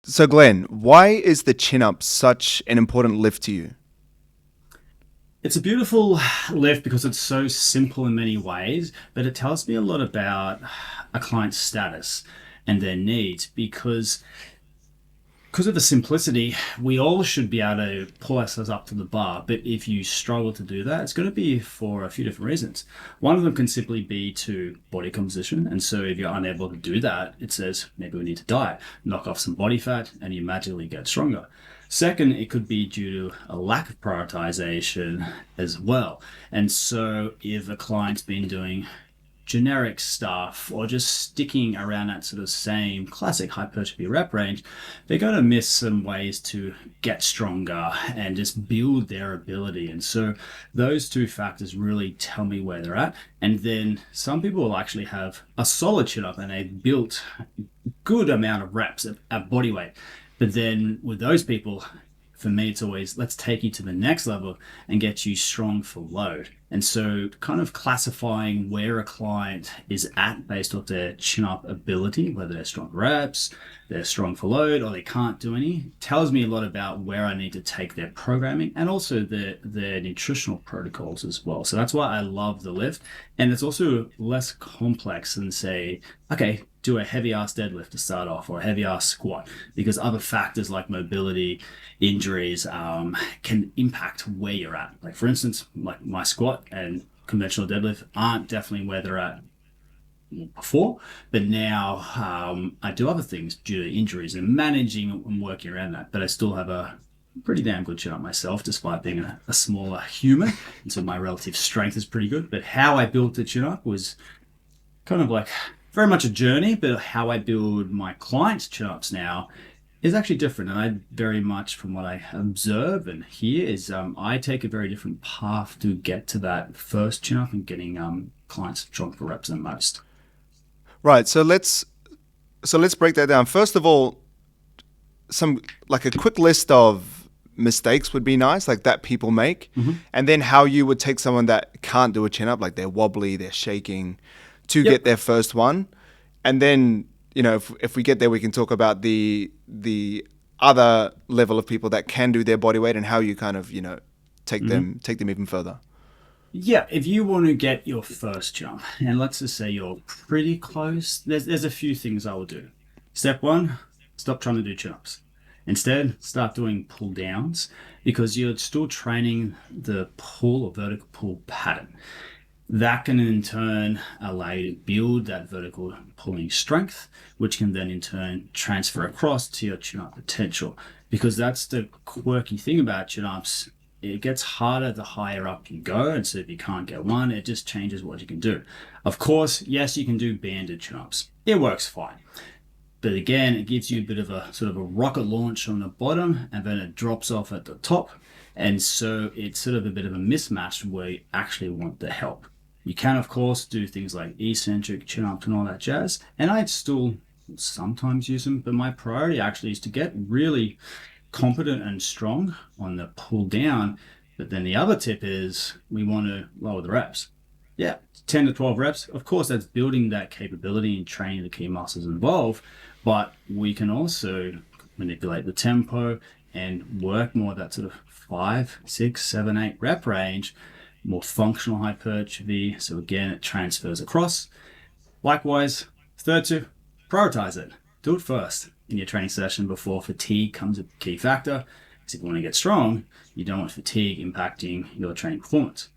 So Glenn, why is the chin up such an important lift to you? It's a beautiful lift because it's so simple in many ways, but it tells me a lot about a client's status and their needs because of the simplicity, we all should be able to pull ourselves up to the bar. But if you struggle to do that, it's going to be for a few different reasons. One of them can simply be to body composition. And so if you're unable to do that, it says maybe we need to diet, knock off some body fat, and you magically get stronger. Second, it could be due to a lack of prioritization as well. And so if a client's been doing generic stuff or just sticking around that sort of same classic hypertrophy rep range, they're going to miss some ways to get stronger and just build their ability. And so those two factors really tell me where they're at. And then some people will actually have a solid chin up and they've built good amount of reps at body weight. But then with those people, for me, it's always let's take you to the next level and get you strong for load. And so kind of classifying where a client is at based off their chin up ability, whether they're strong reps, they're strong for load, or they can't do any, tells me a lot about where I need to take their programming and also their nutritional protocols as well. So that's why I love the lift. And it's also less complex than say, okay, do a heavy ass deadlift to start off or a heavy ass squat, because other factors like mobility, injuries can impact where you're at. Like for instance, like my squat and conventional deadlift aren't definitely where they're at before, but now I do other things due to injuries and managing and working around that. But I still have a pretty damn good chin up myself, despite being a smaller human. And so my relative strength is pretty good. But how I built the chin up was kind of like very much a journey, but how I build my clients' chin ups now is actually different. And I very much, from what I observe and hear, is I take a very different path to get to that first chin up and getting clients strong for reps than most. Right. So let's break that down. First of all, some like a quick list of mistakes would be nice, like that people make, Mm-hmm. and then how you would take someone that can't do a chin up, like they're wobbly, they're shaking, to get Yep. their first one, and then if we get there, we can talk about the other level of people that can do their body weight and how you kind of Mm-hmm. take them even further. Yeah, if you want to get your first jump, and let's just say you're pretty close, there's a few things I will do. Step one, stop trying to do chin-ups. Instead, start doing pull downs because you're still training the pull or vertical pull pattern. That can in turn allow you to build that vertical pulling strength, which can then in turn transfer across to your chin up potential. Because that's the quirky thing about chin ups. It gets harder the higher up you go. And so if you can't get one, it just changes what you can do. Of course, yes, you can do banded chin ups. It works fine. But again, it gives you a bit of a sort of a rocket launch on the bottom and then it drops off at the top. And so it's sort of a bit of a mismatch where you actually want the help. You can, of course, do things like eccentric, chin ups, and all that jazz. And I'd still sometimes use them, but my priority actually is to get really competent and strong on the pull down. But then the other tip is we want to lower the reps. Yeah, 10 to 12 reps. Of course, that's building that capability and training the key muscles involved. But we can also manipulate the tempo and work more that sort of 5, 6, 7, 8 rep range, more functional hypertrophy. So again, it transfers across. Likewise, third tip, prioritize it. Do it first in your training session before fatigue comes a key factor. Because if you want to get strong, you don't want fatigue impacting your training performance.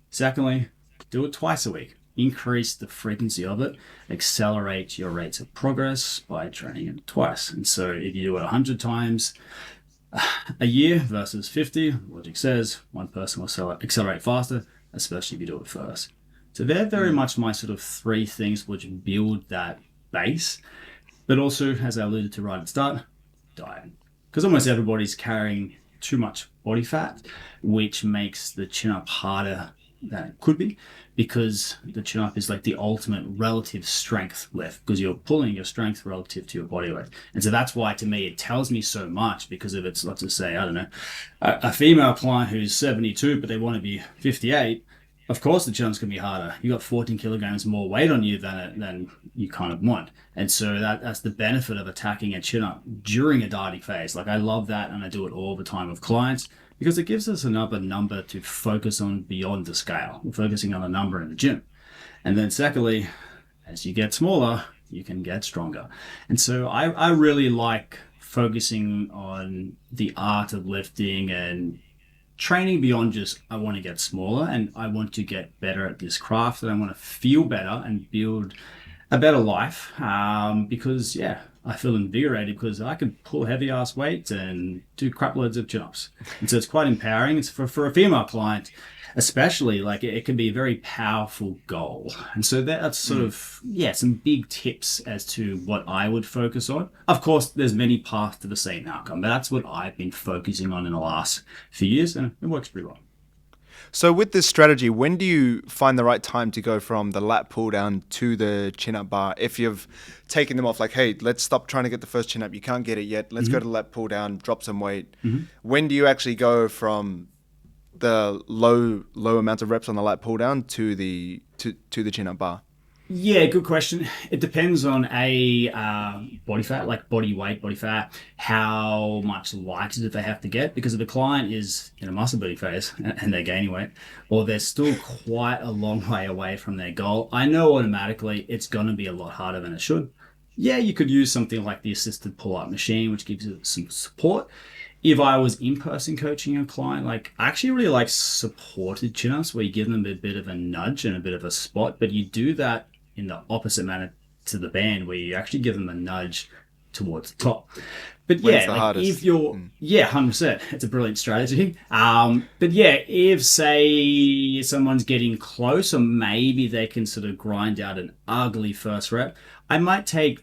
Secondly, do it twice a week. Increase the frequency of it, accelerate your rates of progress by training it twice. And so if you do it 100 times a year versus 50, logic says one person will accelerate faster, especially if you do it first. So they're very much my sort of three things which build that base. But also, as I alluded to right at the start, diet. Because almost everybody's carrying too much body fat, which makes the chin up harder than it could be, because the chin up is like the ultimate relative strength lift, because you're pulling your strength relative to your body weight. And so that's why, to me, it tells me so much, because if it's, let's just say, I don't know, a female client who's 72, but they want to be 58, Of course, the chin-up's gonna be harder. You got 14 kilograms more weight on you than you kind of want, and so that's the benefit of attacking a chin-up during a dieting phase. Like I love that, and I do it all the time with clients because it gives us another number to focus on beyond the scale. We're focusing on a number in the gym, and then secondly, as you get smaller, you can get stronger, and so I really like focusing on the art of lifting and training beyond just I want to get smaller and I want to get better at this craft and I want to feel better and build a better life. Because yeah, I feel invigorated because I can pull heavy ass weights and do crap loads of chin-ups. And so it's quite empowering. It's for a female client, especially like it can be a very powerful goal. And so that's sort of, yeah, some big tips as to what I would focus on. Of course, there's many paths to the same outcome, but that's what I've been focusing on in the last few years and it works pretty well. So with this strategy, when do you find the right time to go from the lat pull down to the chin up bar? If you've taken them off, like, hey, let's stop trying to get the first chin up. You can't get it yet. Let's go to the lat pull down, drop some weight. When do you actually go from the low amount of reps on the lat pull down to the chin up bar? Yeah, good question. It depends on body fat, like body weight, body fat, how much lighter do they have to get? Because if the client is in a muscle building phase and they're gaining weight, or they're still quite a long way away from their goal, I know automatically it's going to be a lot harder than it should. Yeah, you could use something like the assisted pull-up machine, which gives it some support. If I was in-person coaching a client, like I actually really like supported chin-ups where you give them a bit of a nudge and a bit of a spot, but you do that in the opposite manner to the band where you actually give them a nudge towards the top. But yeah, like if you're, 100%, it's a brilliant strategy. But yeah, if say someone's getting close or maybe they can sort of grind out an ugly first rep, I might take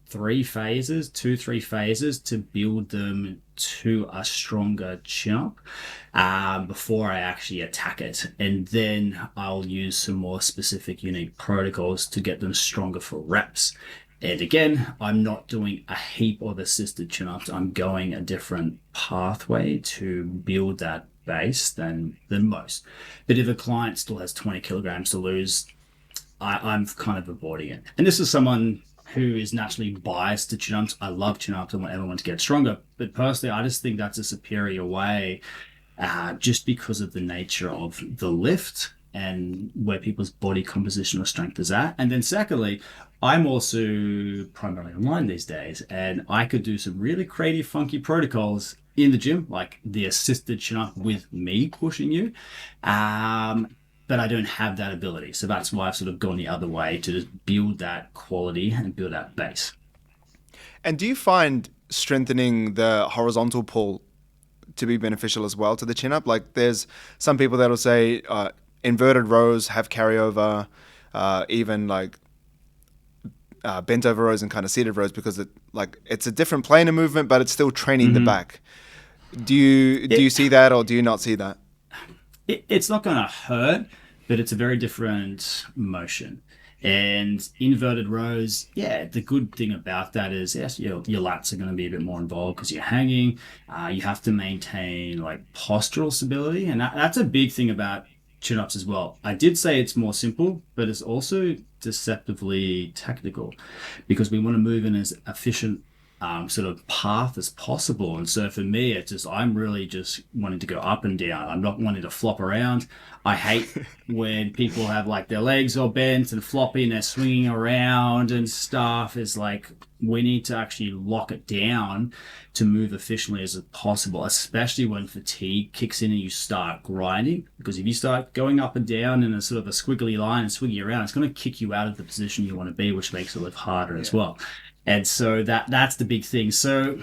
3 phases to build them to a stronger chin up before I actually attack it. And then I'll use some more specific, unique protocols to get them stronger for reps. And again, I'm not doing a heap of assisted chin-ups. I'm going a different pathway to build that base than most. But if a client still has 20 kilograms to lose, I'm kind of avoiding it. And this is someone who is naturally biased to chin-ups. I love chin-ups. I want everyone to get stronger. But personally, I just think that's a superior way just because of the nature of the lift and where people's body composition or strength is at. And then secondly, I'm also primarily online these days, and I could do some really creative, funky protocols in the gym, like the assisted chin-up with me pushing you. But I don't have that ability. So that's why I've sort of gone the other way to just build that quality and build that base. And do you find strengthening the horizontal pull to be beneficial as well to the chin up? Like there's some people that'll say inverted rows have carryover, even like bent over rows and kind of seated rows because it's a different plane of movement, but it's still training the back. Do you see that or do you not see that? It's not going to hurt, but it's a very different motion. And inverted rows, yeah, the good thing about that is, yes, your lats are going to be a bit more involved because you're hanging. You have to maintain like postural stability. And that's a big thing about chin-ups as well. I did say it's more simple, but it's also deceptively technical because we want to move in as efficient sort of path as possible. And so for me, it's just, I'm really just wanting to go up and down. I'm not wanting to flop around. I hate when people have like their legs all bent and floppy and they're swinging around and stuff. Is like, we need to actually lock it down to move efficiently as possible, especially when fatigue kicks in and you start grinding. Because if you start going up and down in a sort of a squiggly line and swinging around, it's going to kick you out of the position you want to be, which makes it lift harder as well. And so that's the big thing. So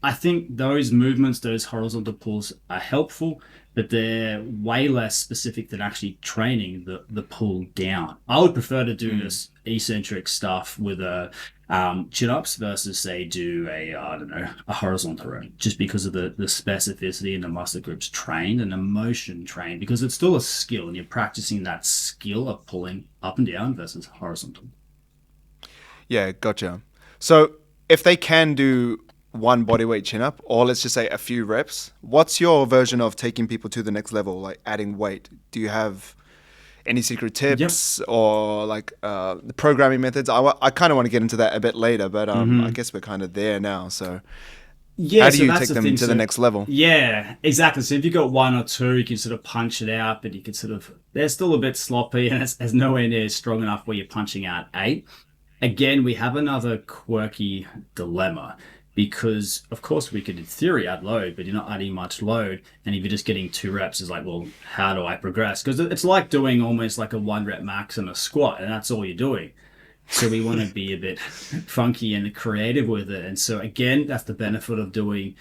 I think those movements, those horizontal pulls are helpful, but they're way less specific than actually training the pull down. I would prefer to do this eccentric stuff with a chin-ups versus say do a horizontal row, just because of the specificity and the muscle groups trained and the motion trained, because it's still a skill and you're practicing that skill of pulling up and down versus horizontal. Yeah, gotcha. So if they can do one bodyweight chin up, or let's just say a few reps. What's your version of taking people to the next level, like adding weight? Do you have any secret Yep. tips or like the programming methods? I kind of want to get into that a bit later, but I Hmm. guess we're kind of there now. So Yeah, how do so you that's take the them thing. to the So, next level? yeah, exactly. So if you've got one or two, you can sort of punch it out, but you can sort of, they're still a bit sloppy and it's nowhere near strong enough where you're punching out eight. Again, we have another quirky dilemma because, of course, we could in theory add load, but you're not adding much load. And if you're just getting 2 reps, it's like, well, how do I progress? Because it's like doing almost like a 1 rep max and a squat, and that's all you're doing. So we want to be a bit funky and creative with it. And so again, that's the benefit of doing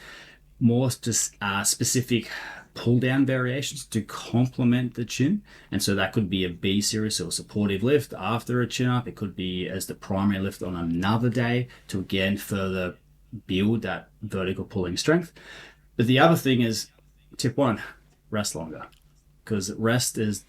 more specific pull down variations to complement the chin. And so that could be a B series, so a supportive lift after a chin up. It could be as the primary lift on another day to again further build that vertical pulling strength. But the other thing is tip one, rest longer, because rest is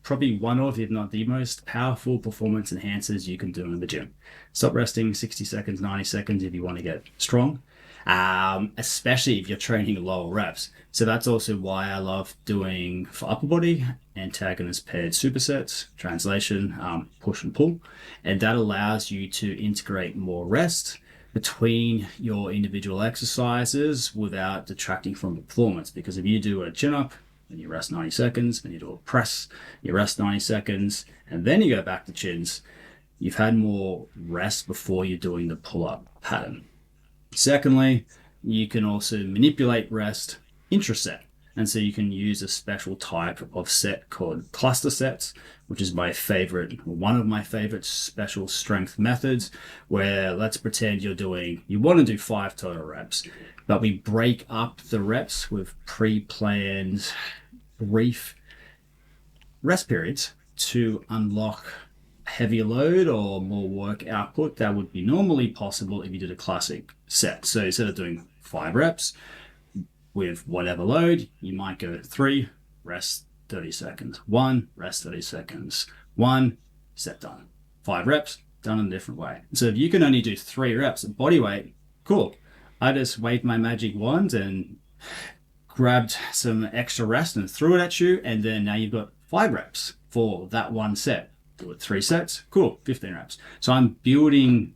probably one of, if not the most powerful performance enhancers you can do in the gym. Stop resting 60 seconds, 90 seconds if you want to get strong, especially if you're training lower reps. So that's also why I love doing for upper body antagonist paired supersets, translation, push and pull. And that allows you to integrate more rest between your individual exercises without detracting from performance. Because if you do a chin up, and you rest 90 seconds, and you do a press, you rest 90 seconds, and then you go back to chins, you've had more rest before you're doing the pull-up pattern. Secondly, you can also manipulate rest intraset. And so you can use a special type of set called cluster sets, which is one of my favorite special strength methods, where let's pretend you want to do 5 total reps, but we break up the reps with pre-planned brief rest periods to unlock heavier load or more work output that would be normally possible if you did a classic set. So instead of doing 5 reps with whatever load, you might go 3, rest 30 seconds, 1, rest 30 seconds, 1, set done. 5 reps, done in a different way. So if you can only do 3 reps at body weight, cool. I just waved my magic wand and grabbed some extra rest and threw it at you, and then now you've got 5 reps for that one set. Do it 3 sets, cool, 15 reps. So I'm building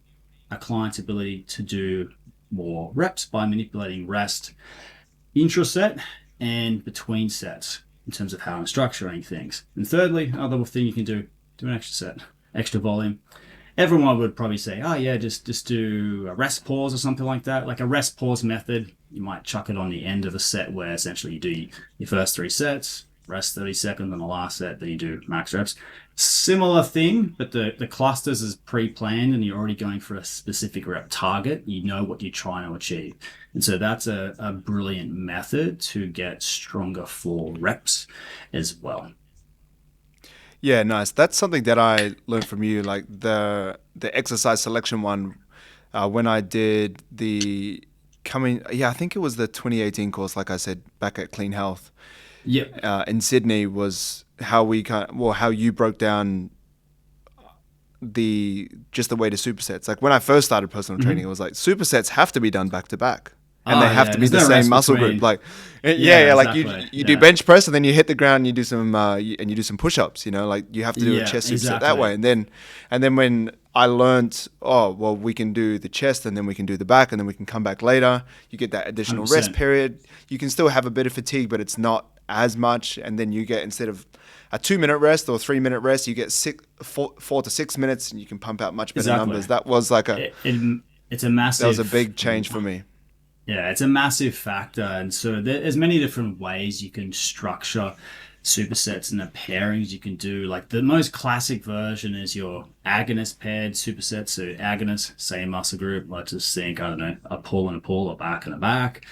a client's ability to do more reps by manipulating rest intraset and between sets in terms of how I'm structuring things. And thirdly, another thing you can do an extra set, extra volume. Everyone would probably say, oh yeah, just do a rest pause or something like that. Like a rest pause method, you might chuck it on the end of a set where essentially you do your first 3 sets, rest 30 seconds on the last set, then you do max reps. Similar thing, but the clusters is pre-planned and you're already going for a specific rep target. You know what you're trying to achieve. And so that's a brilliant method to get stronger for reps as well. Yeah, nice. That's something that I learned from you, like the exercise selection one. When I did I think it was the 2018 course, like I said, back at Clean Health Yep. in Sydney, was how how you broke down just the way to supersets. Like when I first started personal training, it was like supersets have to be done back to back. And they Oh have yeah, to be there's the no same rest muscle between. group. Like, Yeah, like exactly. you do Yeah. bench press and then you hit the ground and you do some and you do some push-ups. Like you have to do a Yeah, chest superset that exactly. way. And then when I learned, oh well, we can do the chest and then we can do the back and then we can come back later. You get that additional rest 100%. period. You can still have a bit of fatigue, but it's not as much. And then you get, instead of a 2-minute rest or 3-minute rest, you get 4 to 6 minutes, and you can pump out much better Exactly. numbers. That was like It's a that was a massive. big change for me. Yeah, it's a massive factor. And so there's many different ways you can structure supersets and the pairings you can do. Like the most classic version is your agonist paired superset. So agonist, same muscle group. Let's just think, I don't know, a pull, a back and a back.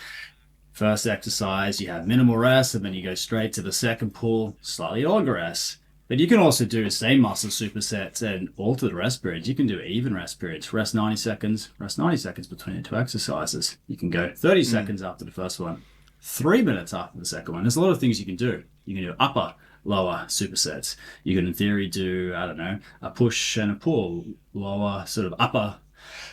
First exercise, you have minimal rest, and then you go straight to the second pull, slightly longer rest. But you can also do the same muscle supersets and alter the rest periods. You can do even rest periods. Rest 90 seconds, rest 90 seconds between the 2 exercises. You can go 30 seconds after the first one, 3 minutes after the second one. There's a lot of things you can do. You can do upper, lower supersets. You can, in theory, do, I don't know, a push and a pull, lower, sort of upper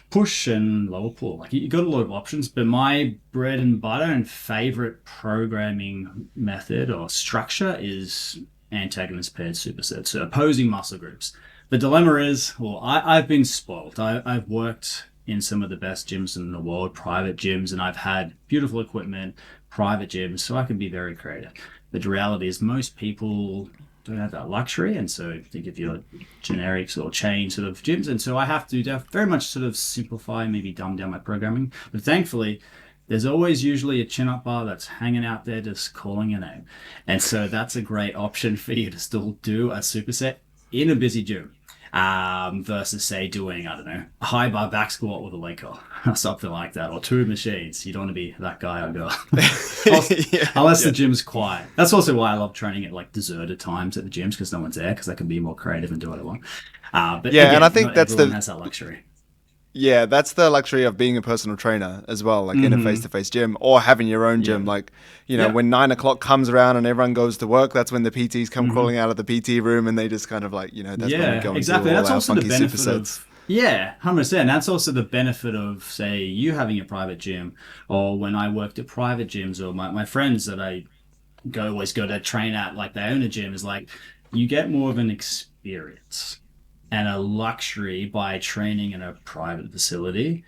push and lower pull. Like you got a lot of options, but my bread and butter and favorite programming method or structure is antagonist paired supersets, so opposing muscle groups. The dilemma is, well, I've been spoiled. I've worked in some of the best gyms in the world, private gyms, and I've had beautiful equipment, private gyms, so I can be very creative. But the reality is most people don't have that luxury, and so think of your generic sort of chain sort of gyms, and so I have to very much sort of simplify, maybe dumb down my programming. But thankfully, there's always usually a chin-up bar that's hanging out there just calling your name, and so that's a great option for you to still do a superset in a busy gym. Versus say doing, I don't know, a high bar back squat with a leg curl or something like that, or two machines. You don't want to be that guy or girl unless the gym's quiet. That's also why I love training at like deserted times at the gyms, because no one's there, because I can be more creative and do what I want. But yeah, again, and I think that's has that luxury. Yeah, that's the luxury of being a personal trainer as well, like in a face-to-face gym or having your own gym. Like, when 9 o'clock comes around and everyone goes to work, that's when the PTs come crawling out of the PT room and they just kind of like, that's when we go and exactly. do all That's our also the funky benefit supersets. of 100%. That's also the benefit of, say, you having a private gym, or when I worked at private gyms, or my friends that I always go to train at, like they own a gym, is like you get more of an experience and a luxury by training in a private facility,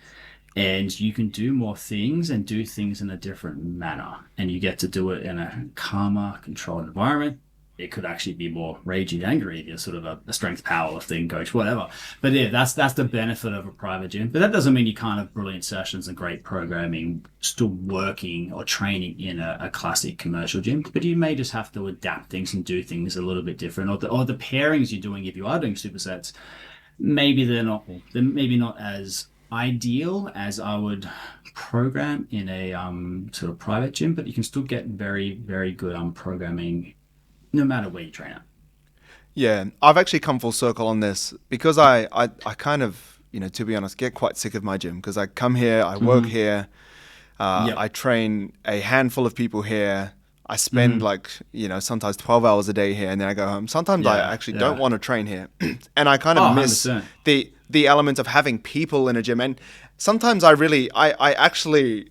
and you can do more things and do things in a different manner, and you get to do it in a calmer, controlled environment. It could actually be more ragey angry if you're sort of a strength powerlifting coach, whatever. But yeah, that's the benefit of a private gym. But that doesn't mean you can't have brilliant sessions and great programming still working or training in a classic commercial gym. But you may just have to adapt things and do things a little bit different. Or the pairings you're doing, if you are doing supersets, maybe they're not as ideal as I would program in a sort of private gym, but you can still get very, very good programming no matter where you train at. Yeah, I've actually come full circle on this because I kind of, to be honest, get quite sick of my gym because I come here, I work here, I train a handful of people here. I spend sometimes 12 hours a day here and then I go home. Sometimes I actually don't want to train here. And I kind of miss 100%. the element of having people in a gym. And sometimes I actually,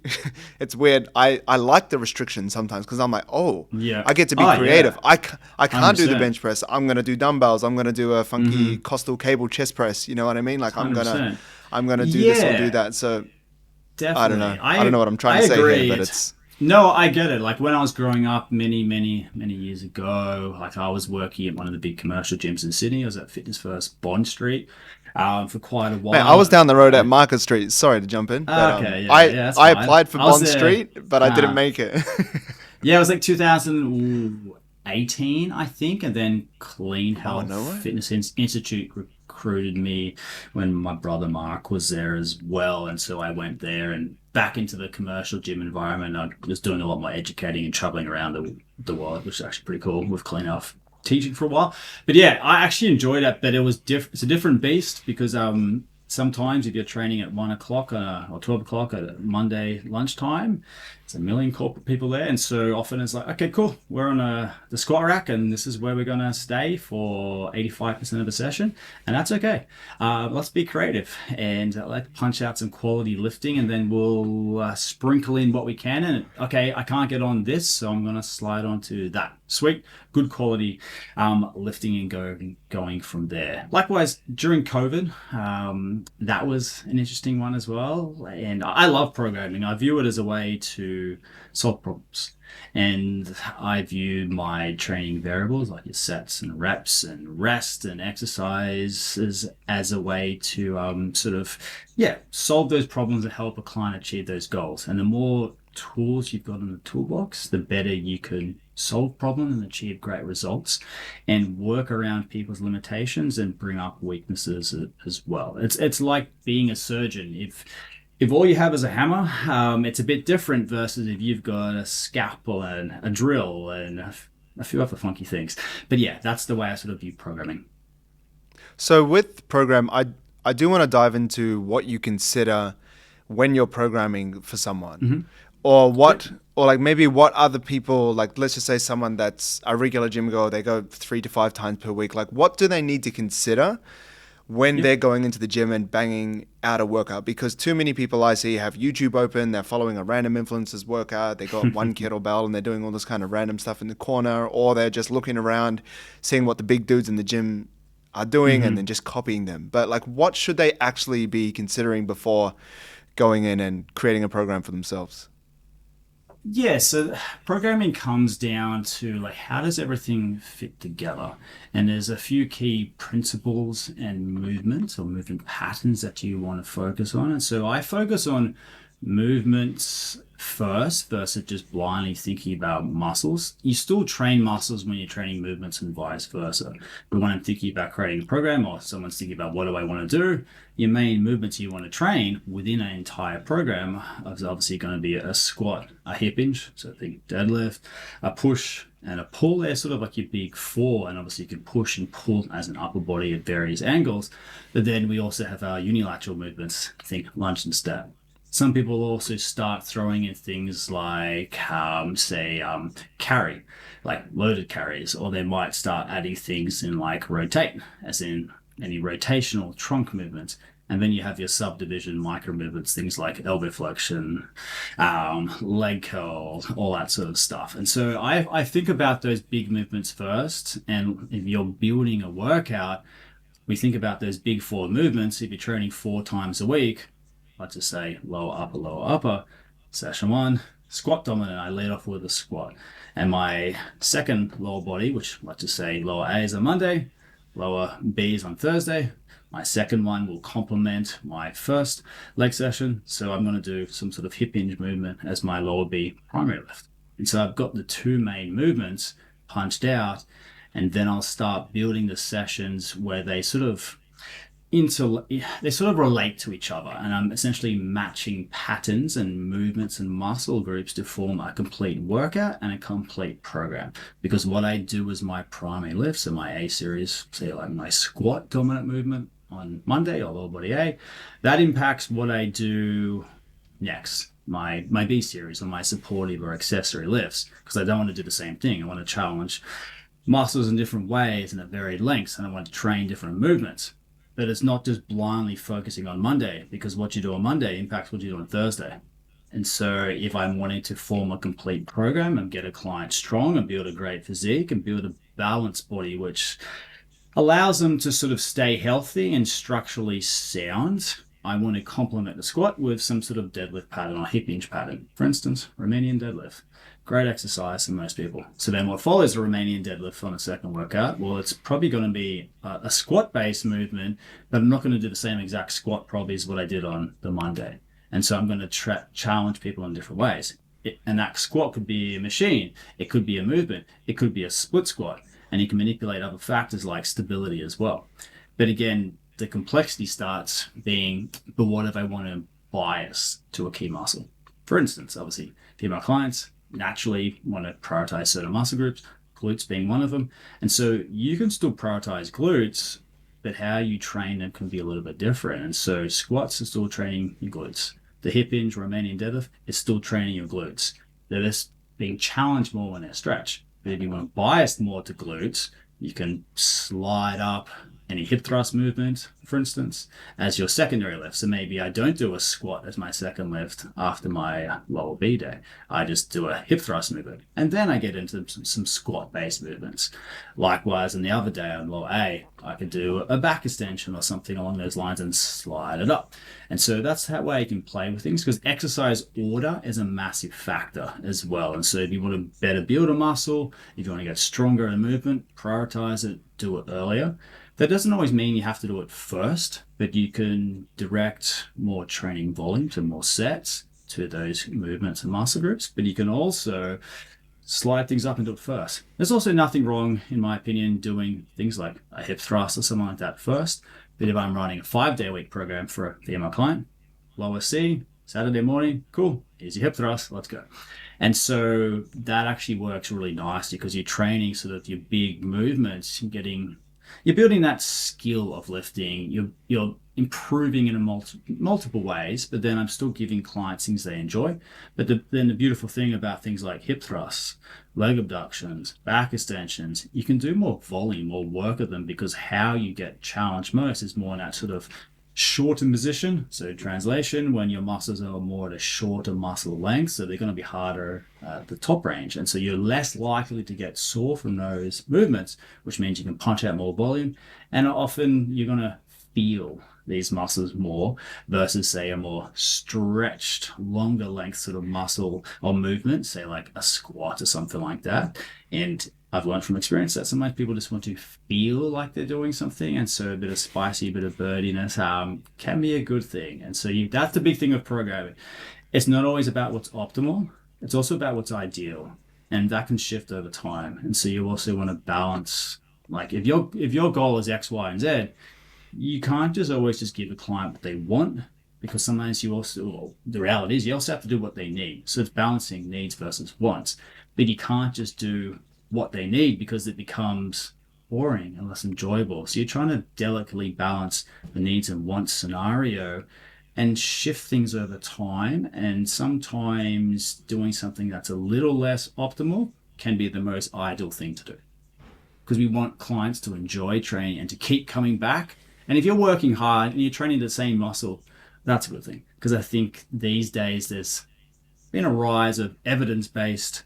it's weird. I like the restrictions sometimes because I'm like, I get to be creative. I can't do the bench press. I'm going to do dumbbells. I'm going to do a funky costal cable chest press. You know what I mean? Like 100%. I'm going to do this or do that. So definitely. I don't know. I don't know what I'm trying to say here, but it's... No, I get it. Like when I was growing up many, many, many years ago, like I was working at one of the big commercial gyms in Sydney. I was at Fitness First Bond Street for quite a while. Man, I was down the road at Market Street. Sorry to jump in. But, I applied for Bond Street, but I didn't make it. Yeah, it was like 2018, I think. And then Clean Health Fitness Institute recruited me when my brother Mark was there as well. And so I went there and back into the commercial gym environment. I was doing a lot more educating and traveling around the world, which is actually pretty cool with Clean Health teaching for a while. But yeah, I actually enjoyed it, but it was it's a different beast because sometimes if you're training at 1 o'clock or 12 o'clock at a Monday lunchtime, there's a million corporate people there. And so often it's like, okay, cool. We're on the squat rack and this is where we're going to stay for 85% of the session. And that's okay. Let's be creative and let's punch out some quality lifting and then we'll sprinkle in what we can. And okay, I can't get on this, so I'm going to slide onto that. Sweet, good quality lifting and going from there. Likewise, during COVID, that was an interesting one as well. And I love programming. I view it as a way to solve problems. And I view my training variables like your sets and reps and rest and exercise as a way to solve those problems and help a client achieve those goals. And the more tools you've got in the toolbox, the better you can solve problems and achieve great results and work around people's limitations and bring up weaknesses as well. It's like being a surgeon. If all you have is a hammer, it's a bit different versus if you've got a scalpel and a drill and a few other funky things. But yeah, that's the way I sort of view programming. So with program, I do want to dive into what you consider when you're programming for someone. Or maybe what other people, like let's just say someone that's a regular gym goer, they go 3 to 5 times per week. Like what do they need to consider when Yep. they're going into the gym and banging out a workout, because too many people I see have YouTube open, they're following a random influencer's workout, they got one kettlebell and they're doing all this kind of random stuff in the corner, or they're just looking around, seeing what the big dudes in the gym are doing and then just copying them. But like, what should they actually be considering before going in and creating a program for themselves? Yeah, so programming comes down to like how does everything fit together? And there's a few key principles and movements or movement patterns that you want to focus on. And so I focus on movements first versus just blindly thinking about muscles. You still train muscles when you're training movements and vice versa. But when I'm thinking about creating a program or someone's thinking about what do I want to do, your main movements you want to train within an entire program is obviously going to be a squat, a hip hinge, so think deadlift, a push, and a pull. They're sort of like your big four, and obviously you can push and pull as an upper body at various angles. But then we also have our unilateral movements, think lunge and step. Some people also start throwing in things like, carry, like loaded carries, or they might start adding things in like rotate, as in any rotational trunk movements. And then you have your subdivision micro movements, things like elbow flexion, leg curl, all that sort of stuff. And so I think about those big movements first. And if you're building a workout, we think about those big four movements. If you're training 4 times a week, let's just say lower upper, session one, squat dominant. I lead off with a squat. And my second lower body, which let's just say lower A is on Monday, lower B is on Thursday. My second one will complement my first leg session. So I'm going to do some sort of hip hinge movement as my lower B primary lift. And so I've got the two main movements punched out, and then I'll start building the sessions where they sort of relate to each other, and I'm essentially matching patterns and movements and muscle groups to form a complete workout and a complete program. Because what I do is my primary lift, so my A series, say like my squat dominant movement on Monday or lower body A, that impacts what I do next, my B series or my supportive or accessory lifts, because I don't want to do the same thing. I want to challenge muscles in different ways and at varied lengths, and I want to train different movements. But it's not just blindly focusing on Monday, because what you do on Monday impacts what you do on Thursday. And so if I'm wanting to form a complete program and get a client strong and build a great physique and build a balanced body, which allows them to sort of stay healthy and structurally sound, I want to complement the squat with some sort of deadlift pattern or hip hinge pattern. For instance, Romanian deadlift. Great exercise for most people. So then what follows a Romanian deadlift on a second workout? Well, it's probably going to be a squat-based movement, but I'm not going to do the same exact squat probably as what I did on the Monday. And so I'm going to challenge people in different ways. And that squat could be a machine. It could be a movement. It could be a split squat. And you can manipulate other factors like stability as well. But again, the complexity starts being, but what if I want to bias to a key muscle? For instance, obviously, female clients naturally want to prioritize certain muscle groups, glutes being one of them. And so you can still prioritize glutes, but how you train them can be a little bit different. And so squats are still training your glutes. The hip hinge, Romanian deadlift is still training your glutes. They're just being challenged more when they're stretched. But if you want to bias more to glutes, you can slide up any hip thrust movement, for instance, as your secondary lift. So maybe I don't do a squat as my second lift after my lower B day. I just do a hip thrust movement. And then I get into some squat-based movements. Likewise, on the other day on lower A, I could do a back extension or something along those lines and slide it up. And so that's how way you can play with things, because exercise order is a massive factor as well. And so if you want to better build a muscle, if you want to get stronger in a movement, prioritize it, do it earlier. That doesn't always mean you have to do it first, but you can direct more training volume to more sets to those movements and muscle groups, but you can also slide things up and do it first. There's also nothing wrong, in my opinion, doing things like a hip thrust or something like that first. But if I'm running a 5-day-a-week program for a female client, lower C, Saturday morning, cool, here's your hip thrust, let's go. And so that actually works really nicely because you're training sort of your big movements, getting you're building that skill of lifting. You're improving in multiple ways, but then I'm still giving clients things they enjoy. But then the beautiful thing about things like hip thrusts, leg abductions, back extensions, you can do more volume, more work of them, because how you get challenged most is more in that sort of shortened position. So translation, when your muscles are more at a shorter muscle length, so they're going to be harder at the top range. And so you're less likely to get sore from those movements, which means you can punch out more volume. And often you're going to feel these muscles more versus, say, a more stretched, longer length sort of muscle or movement, say like a squat or something like that. And I've learned from experience that sometimes people just want to feel like they're doing something, and so a bit of spicy, a bit of birdiness can be a good thing. And so that's the big thing of programming. It's not always about what's optimal. It's also about what's ideal, and that can shift over time. And so you also want to balance, like if your goal is X, Y, and Z, you can't just always just give a client what they want, because sometimes the reality is you also have to do what they need. So it's balancing needs versus wants, but you can't just do what they need because it becomes boring and less enjoyable. So you're trying to delicately balance the needs and wants scenario and shift things over time. And sometimes doing something that's a little less optimal can be the most ideal thing to do, because we want clients to enjoy training and to keep coming back. And if you're working hard and you're training the same muscle, that's a good thing. Because I think these days there's been a rise of evidence-based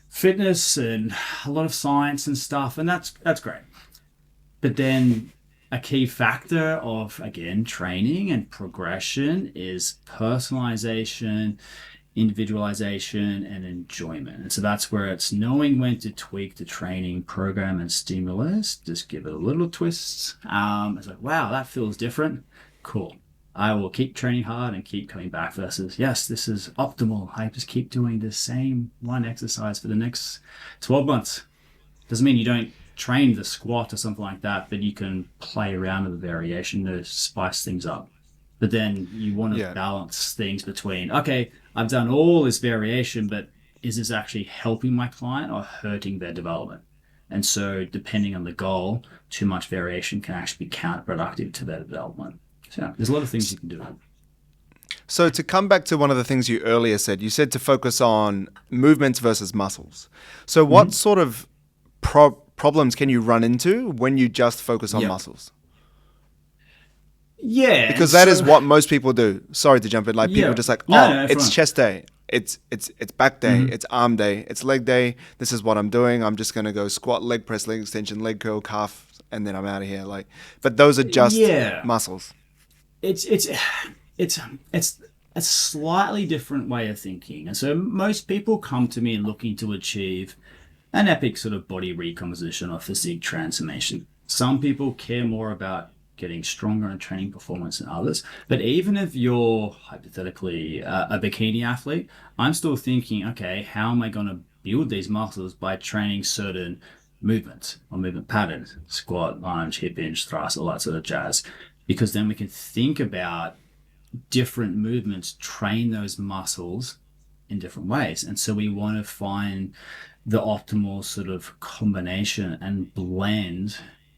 fitness and a lot of science and stuff, and that's great. But then a key factor of, again, training and progression is personalization, individualization, and enjoyment. And so that's where it's knowing when to tweak the training program and stimulus, just give it a little twist. It's like, wow, that feels different. Cool. I will keep training hard and keep coming back, versus, yes, this is optimal. I just keep doing the same one exercise for the next 12 months. Doesn't mean you don't train the squat or something like that, but you can play around with the variation to spice things up. But then you want to balance things between, okay, I've done all this variation, but is this actually helping my client or hurting their development? And so depending on the goal, too much variation can actually be counterproductive to their development. So there's a lot of things you can do. So to come back to one of the things you earlier said, you said to focus on movements versus muscles. So what sort of problems can you run into when you just focus on muscles? Yeah. Because that is what most people do. Sorry to jump in. Like people just like, it's chest day. It's back day. It's arm day. It's leg day. This is what I'm doing. I'm just going to go squat, leg press, leg extension, leg curl, calf, and then I'm out of here. Like, but those are just muscles. It's a slightly different way of thinking. And so most people come to me looking to achieve an epic sort of body recomposition or physique transformation. Some people care more about getting stronger in training performance than others. But even if you're hypothetically a bikini athlete, I'm still thinking, okay, how am I going to build these muscles by training certain movements or movement patterns, squat, lunge, hip hinge, thrust, all that sort of jazz. Because then we can think about different movements, train those muscles in different ways. And so we want to find the optimal sort of combination and blend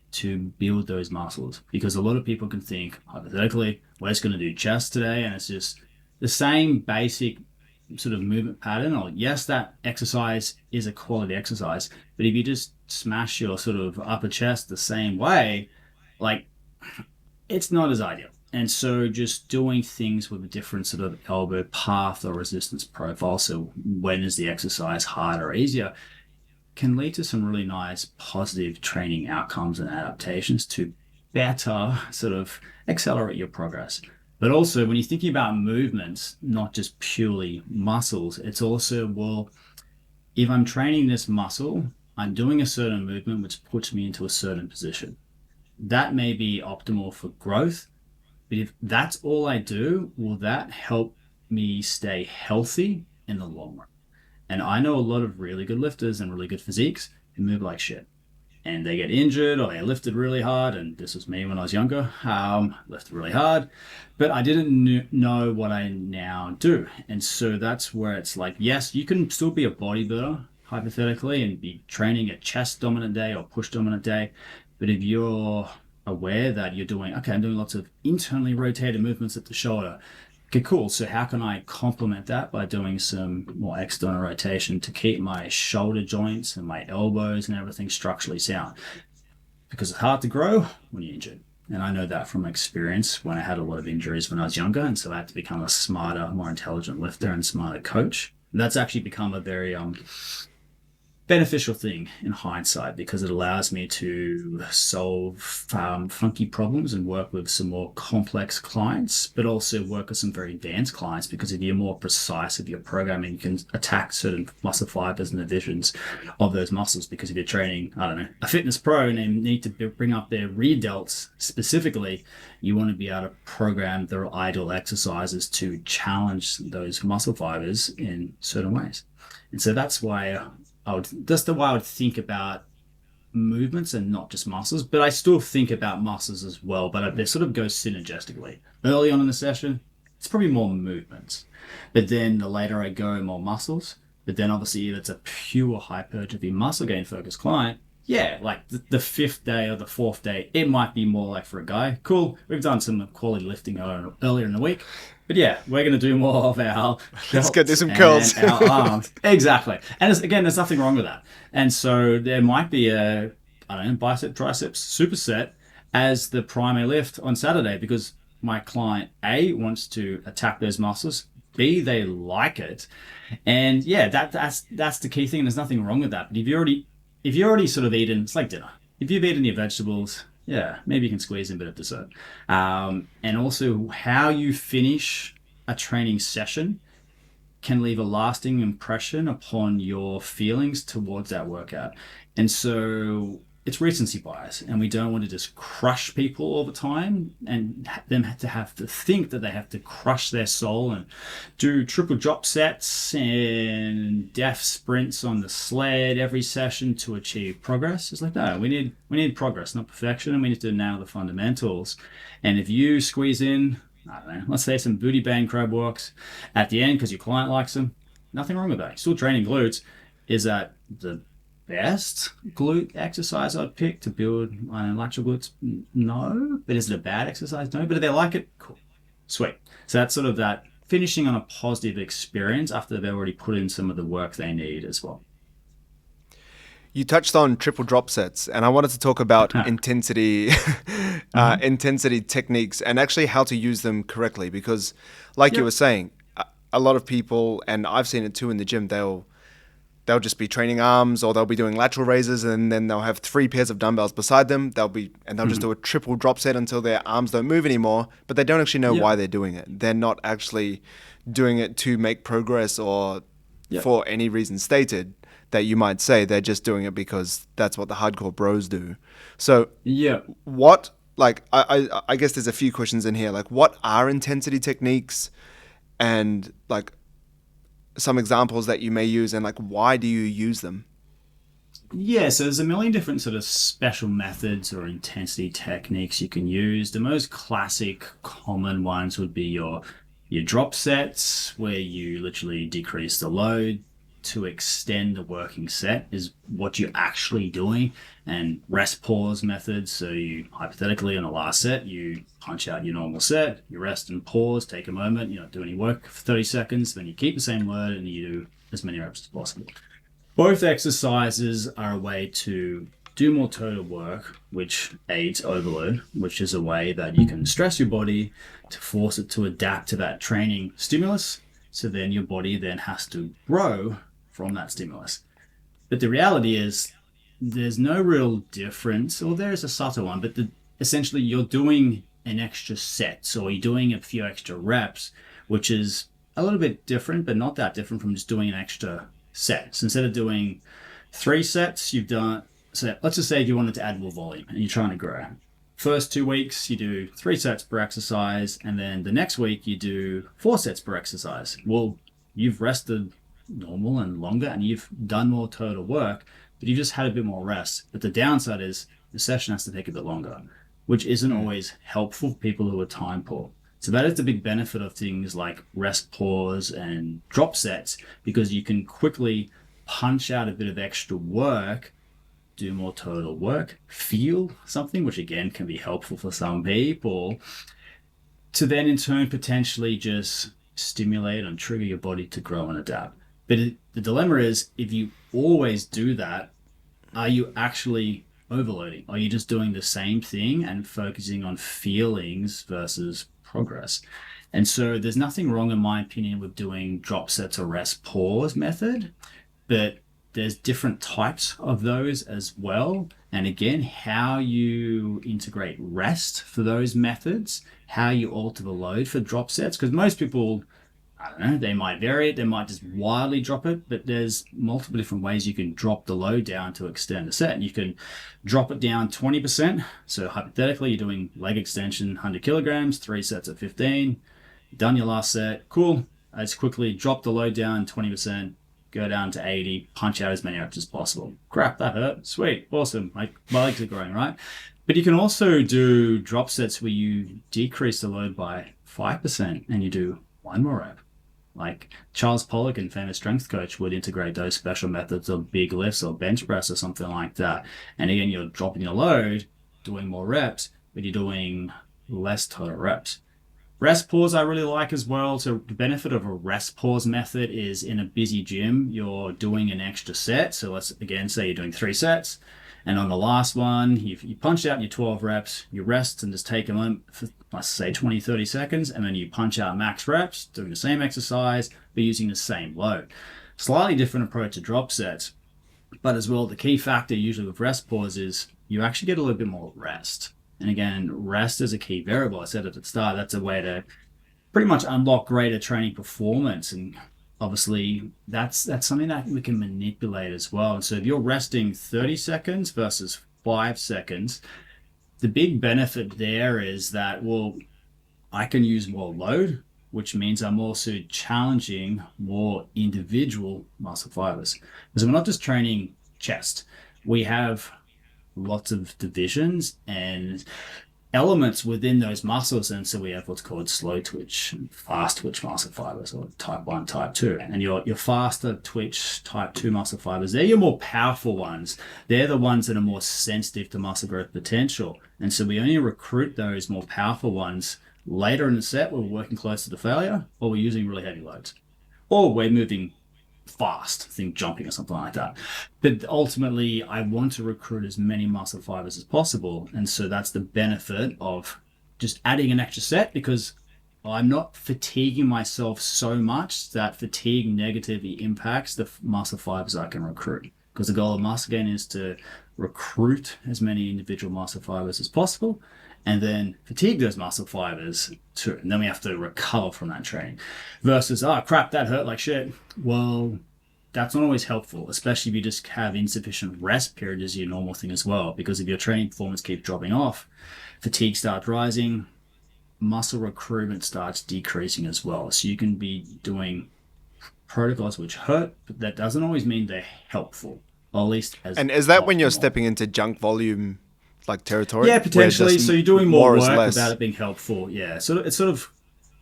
to build those muscles. Because a lot of people can think, hypothetically, we're just going to do chest today, and it's just the same basic sort of movement pattern. Or yes, that exercise is a quality exercise, but if you just smash your sort of upper chest the same way, like, it's not as ideal. And so just doing things with a different sort of elbow path or resistance profile, so when is the exercise harder or easier, can lead to some really nice positive training outcomes and adaptations to better sort of accelerate your progress. But also when you're thinking about movements, not just purely muscles, it's also, well, if I'm training this muscle, I'm doing a certain movement which puts me into a certain position. That may be optimal for growth, but if that's all I do, will that help me stay healthy in the long run? And I know a lot of really good lifters and really good physiques who move like shit. And they get injured or they lifted really hard. And this was me when I was younger. Lifted really hard. But I didn't know what I now do. And so that's where it's like, yes, you can still be a bodybuilder, hypothetically, and be training a chest dominant day or push dominant day. But if you're aware that you're doing, okay, I'm doing lots of internally rotated movements at the shoulder. Okay, cool. So how can I complement that by doing some more external rotation to keep my shoulder joints and my elbows and everything structurally sound? Because it's hard to grow when you're injured. And I know that from experience when I had a lot of injuries when I was younger. And so I had to become a smarter, more intelligent lifter and smarter coach. And that's actually become a very beneficial thing in hindsight, because it allows me to solve funky problems and work with some more complex clients, but also work with some very advanced clients, because if you're more precise with your programming, you can attack certain muscle fibers and divisions of those muscles. Because if you're training, I don't know, a fitness pro and they need to bring up their rear delts specifically, you want to be able to program their ideal exercises to challenge those muscle fibers in certain ways. And so that's why that's the way I would think about movements and not just muscles, but I still think about muscles as well, but they sort of go synergistically. Early on in the session, it's probably more movements, but then the later I go, more muscles. But then obviously if it's a pure hypertrophy muscle gain focused client, yeah, like the fifth day or the fourth day, it might be more like for a guy, cool, we've done some quality lifting earlier in the week, but yeah, we're going to do more of our let's go do some curls. Our arms. Exactly. And again, there's nothing wrong with that. And so there might be a, I don't know, bicep, triceps superset as the primary lift on Saturday, because my client A wants to attack those muscles, B, they like it. And yeah, that's the key thing. And there's nothing wrong with that. But if you're already sort of eaten, it's like dinner. If you've eaten your vegetables, yeah, maybe you can squeeze in a bit of dessert. And also how you finish a training session can leave a lasting impression upon your feelings towards that workout. And so it's recency bias, and we don't want to just crush people all the time and them have to think that they have to crush their soul and do triple drop sets and def sprints on the sled every session to achieve progress. It's like, no, we need progress, not perfection, and we need to nail the fundamentals. And if you squeeze in, I don't know, let's say some booty band crab walks at the end because your client likes them, nothing wrong with that. You're still training glutes. Is that the best glute exercise I'd pick to build lateral glutes? No. But is it a bad exercise? No. But if they like it, cool. Sweet. So that's sort of that finishing on a positive experience after they've already put in some of the work they need as well. You touched on triple drop sets, and I wanted to talk about intensity techniques and actually how to use them correctly, because like you were saying, a lot of people, and I've seen it too in the gym, they'll just be training arms, or they'll be doing lateral raises, and then they'll have 3 pairs of dumbbells beside them. They'll just do a triple drop set until their arms don't move anymore, but they don't actually know why they're doing it. They're not actually doing it to make progress or for any reason stated that you might say. They're just doing it because that's what the hardcore bros do. So what, like, I guess there's a few questions in here. Like, what are intensity techniques, and like some examples that you may use, and like why do you use them? Yeah, so there's a million different sort of special methods or intensity techniques you can use. The most classic common ones would be your drop sets, where you literally decrease the load to extend the working set is what you're actually doing. And rest pause methods, so you hypothetically on the last set you punch out your normal set, you rest and pause, take a moment, you don't do any work for 30 seconds, then you keep the same load and you do as many reps as possible. Both exercises are a way to do more total work, which aids overload, which is a way that you can stress your body to force it to adapt to that training stimulus. So then your body then has to grow from that stimulus. But the reality is there's no real difference, or there's a subtle one, but essentially you're doing an extra set, or you're doing a few extra reps, which is a little bit different, but not that different from just doing an extra set. So instead of doing 3 sets, you've done, so let's just say if you wanted to add more volume and you're trying to grow. First 2 weeks, you do 3 sets per exercise, and then the next week you do 4 sets per exercise. Well, you've rested normal and longer, and you've done more total work, but you just had a bit more rest. But the downside is the session has to take a bit longer, which isn't always helpful for people who are time poor. So that is the big benefit of things like rest pause and drop sets, because you can quickly punch out a bit of extra work do more total work, feel something, which again can be helpful for some people, to then in turn potentially just stimulate and trigger your body to grow and adapt. But the dilemma is, if you always do that, are you actually overloading? Are you just doing the same thing and focusing on feelings versus progress? And so there's nothing wrong, in my opinion, with doing drop sets or rest pause method, but there's different types of those as well. And again, how you integrate rest for those methods, how you alter the load for drop sets, because most people, I don't know, they might vary it, they might just wildly drop it, but there's multiple different ways you can drop the load down to extend the set. You can drop it down 20%. So hypothetically, you're doing leg extension, 100 kilograms, 3 sets at 15, done your last set, cool. Let's quickly drop the load down 20%, go down to 80, punch out as many reps as possible. Crap, that hurt. Sweet, awesome. My legs are growing, right? But you can also do drop sets where you decrease the load by 5% and you do one more rep. Like Charles Poliquin, and famous strength coach, would integrate those special methods of big lifts or bench press or something like that. And again, you're dropping your load, doing more reps, but you're doing less total reps. Rest pause I really like as well. So the benefit of a rest pause method is, in a busy gym, you're doing an extra set. So let's again say you're doing 3 sets. And on the last one, you punch out your 12 reps, you rest and just take them for, let's say, 20, 30 seconds. And then you punch out max reps, doing the same exercise, but using the same load. Slightly different approach to drop sets. But as well, the key factor usually with rest pause is you actually get a little bit more rest. And again, rest is a key variable. I said at the start, that's a way to pretty much unlock greater training performance. And obviously, that's something that we can manipulate as well. And so if you're resting 30 seconds versus 5 seconds, the big benefit there is that, well, I can use more load, which means I'm also challenging more individual muscle fibers. Because we're not just training chest. We have lots of divisions and elements within those muscles, and so we have what's called slow twitch and fast twitch muscle fibers, or type 1, type 2. And your faster twitch type 2 muscle fibers, they're your more powerful ones. They're the ones that are more sensitive to muscle growth potential, and so we only recruit those more powerful ones later in the set when we're working close to the failure, or we're using really heavy loads, or we're moving fast, think jumping or something like that. But ultimately, I want to recruit as many muscle fibers as possible. And so that's the benefit of just adding an extra set, because I'm not fatiguing myself so much that fatigue negatively impacts the muscle fibers I can recruit. Because the goal of muscle gain is to recruit as many individual muscle fibers as possible, and then fatigue those muscle fibers too. And then we have to recover from that training. Versus, oh crap, that hurt like shit. Well, that's not always helpful, especially if you just have insufficient rest period as your normal thing as well. Because if your training performance keeps dropping off, fatigue starts rising, muscle recruitment starts decreasing as well. So you can be doing protocols which hurt, but that doesn't always mean they're helpful, or at least as. And is that optimal. when you're stepping into junk volume like territory? Yeah, potentially. So you're doing more work less without it being helpful. Yeah. So it's sort of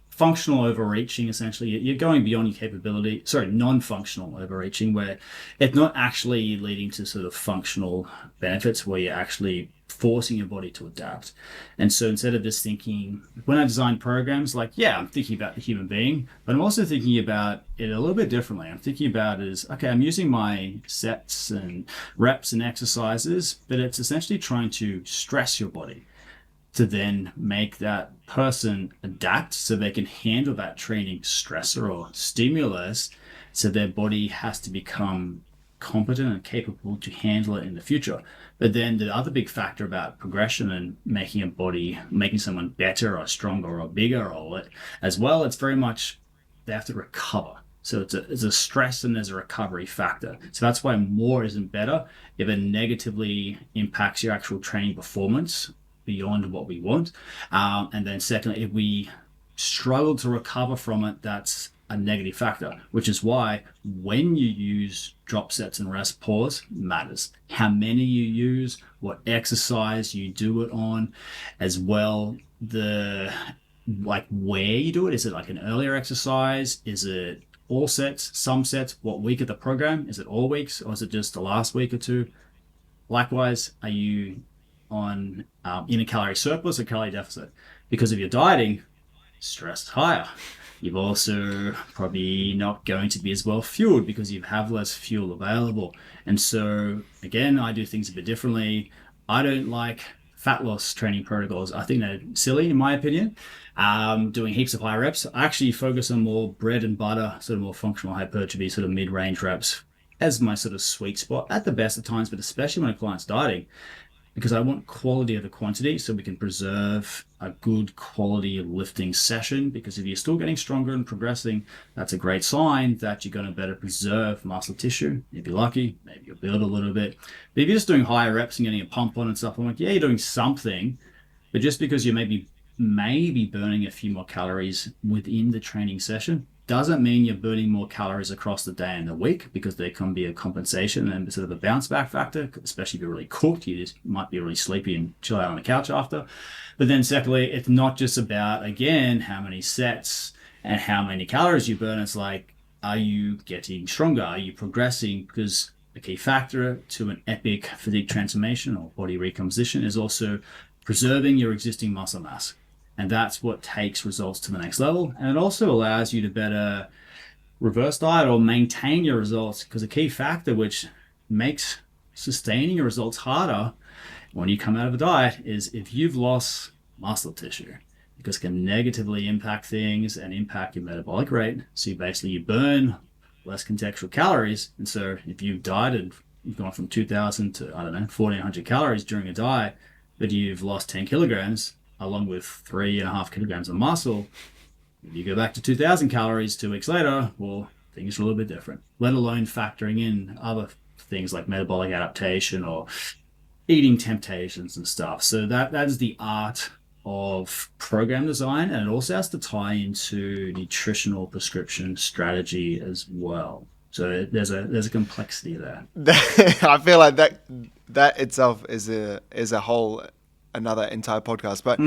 functional overreaching, essentially. You're going beyond your capability. Sorry, non-functional overreaching, where it's not actually leading to sort of functional benefits, where you're actually forcing your body to adapt. And so instead of just thinking, when I design programs, like, yeah, I'm thinking about the human being, but I'm also thinking about it a little bit differently. I'm thinking about it as, okay, I'm using my sets and reps and exercises, but it's essentially trying to stress your body to then make that person adapt so they can handle that training stressor or stimulus, so their body has to become competent and capable to handle it in the future. But then the other big factor about progression and making someone better or stronger or bigger or as well, it's very much they have to recover. So it's a stress and there's a recovery factor. So that's why more isn't better. If it negatively impacts your actual training performance beyond what we want. And then secondly, if we struggle to recover from it, that's a negative factor, which is why when you use drop sets and rest pause matters. How many you use, what exercise you do it on, as well, like where you do it. Is it like an earlier exercise? Is it all sets, some sets? What week of the program? Is it all weeks, or is it just the last week or two? Likewise, are you on in a calorie surplus or calorie deficit? Because if you're dieting, stress is higher. You're also probably not going to be as well fueled because you have less fuel available. And so, again, I do things a bit differently. I don't like fat loss training protocols. I think they're silly, in my opinion. Doing heaps of high reps. I actually focus on more bread and butter, sort of more functional hypertrophy, sort of mid-range reps as my sort of sweet spot at the best of times, but especially when a client's dieting, because I want quality over quantity so we can preserve a good quality lifting session. Because if you're still getting stronger and progressing, that's a great sign that you're going to better preserve muscle tissue. If you're lucky, maybe you'll build a little bit. But if you're just doing higher reps and getting a pump on and stuff, I'm like, yeah, you're doing something. But just because you're maybe burning a few more calories within the training session doesn't mean you're burning more calories across the day and the week, because there can be a compensation and sort of a bounce back factor, especially if you're really cooked. You just might be really sleepy and chill out on the couch after. But then secondly, it's not just about, again, how many sets and how many calories you burn. It's like, are you getting stronger? Are you progressing? Because a key factor to an epic physique transformation or body recomposition is also preserving your existing muscle mass. And that's what takes results to the next level. And it also allows you to better reverse diet or maintain your results, because a key factor which makes sustaining your results harder when you come out of a diet is if you've lost muscle tissue, because it can negatively impact things and impact your metabolic rate. So you burn less contextual calories. And so if you've dieted, you've gone from 2,000 to, 1,400 calories during a diet, but you've lost 10 kilograms, along with 3.5 kilograms of muscle. If you go back to 2,000 calories 2 weeks later, well, things are a little bit different, let alone factoring in other things like metabolic adaptation or eating temptations and stuff. So that is the art of program design, and it also has to tie into nutritional prescription strategy as well. So there's a complexity there. I feel like that itself is a whole another entire podcast, but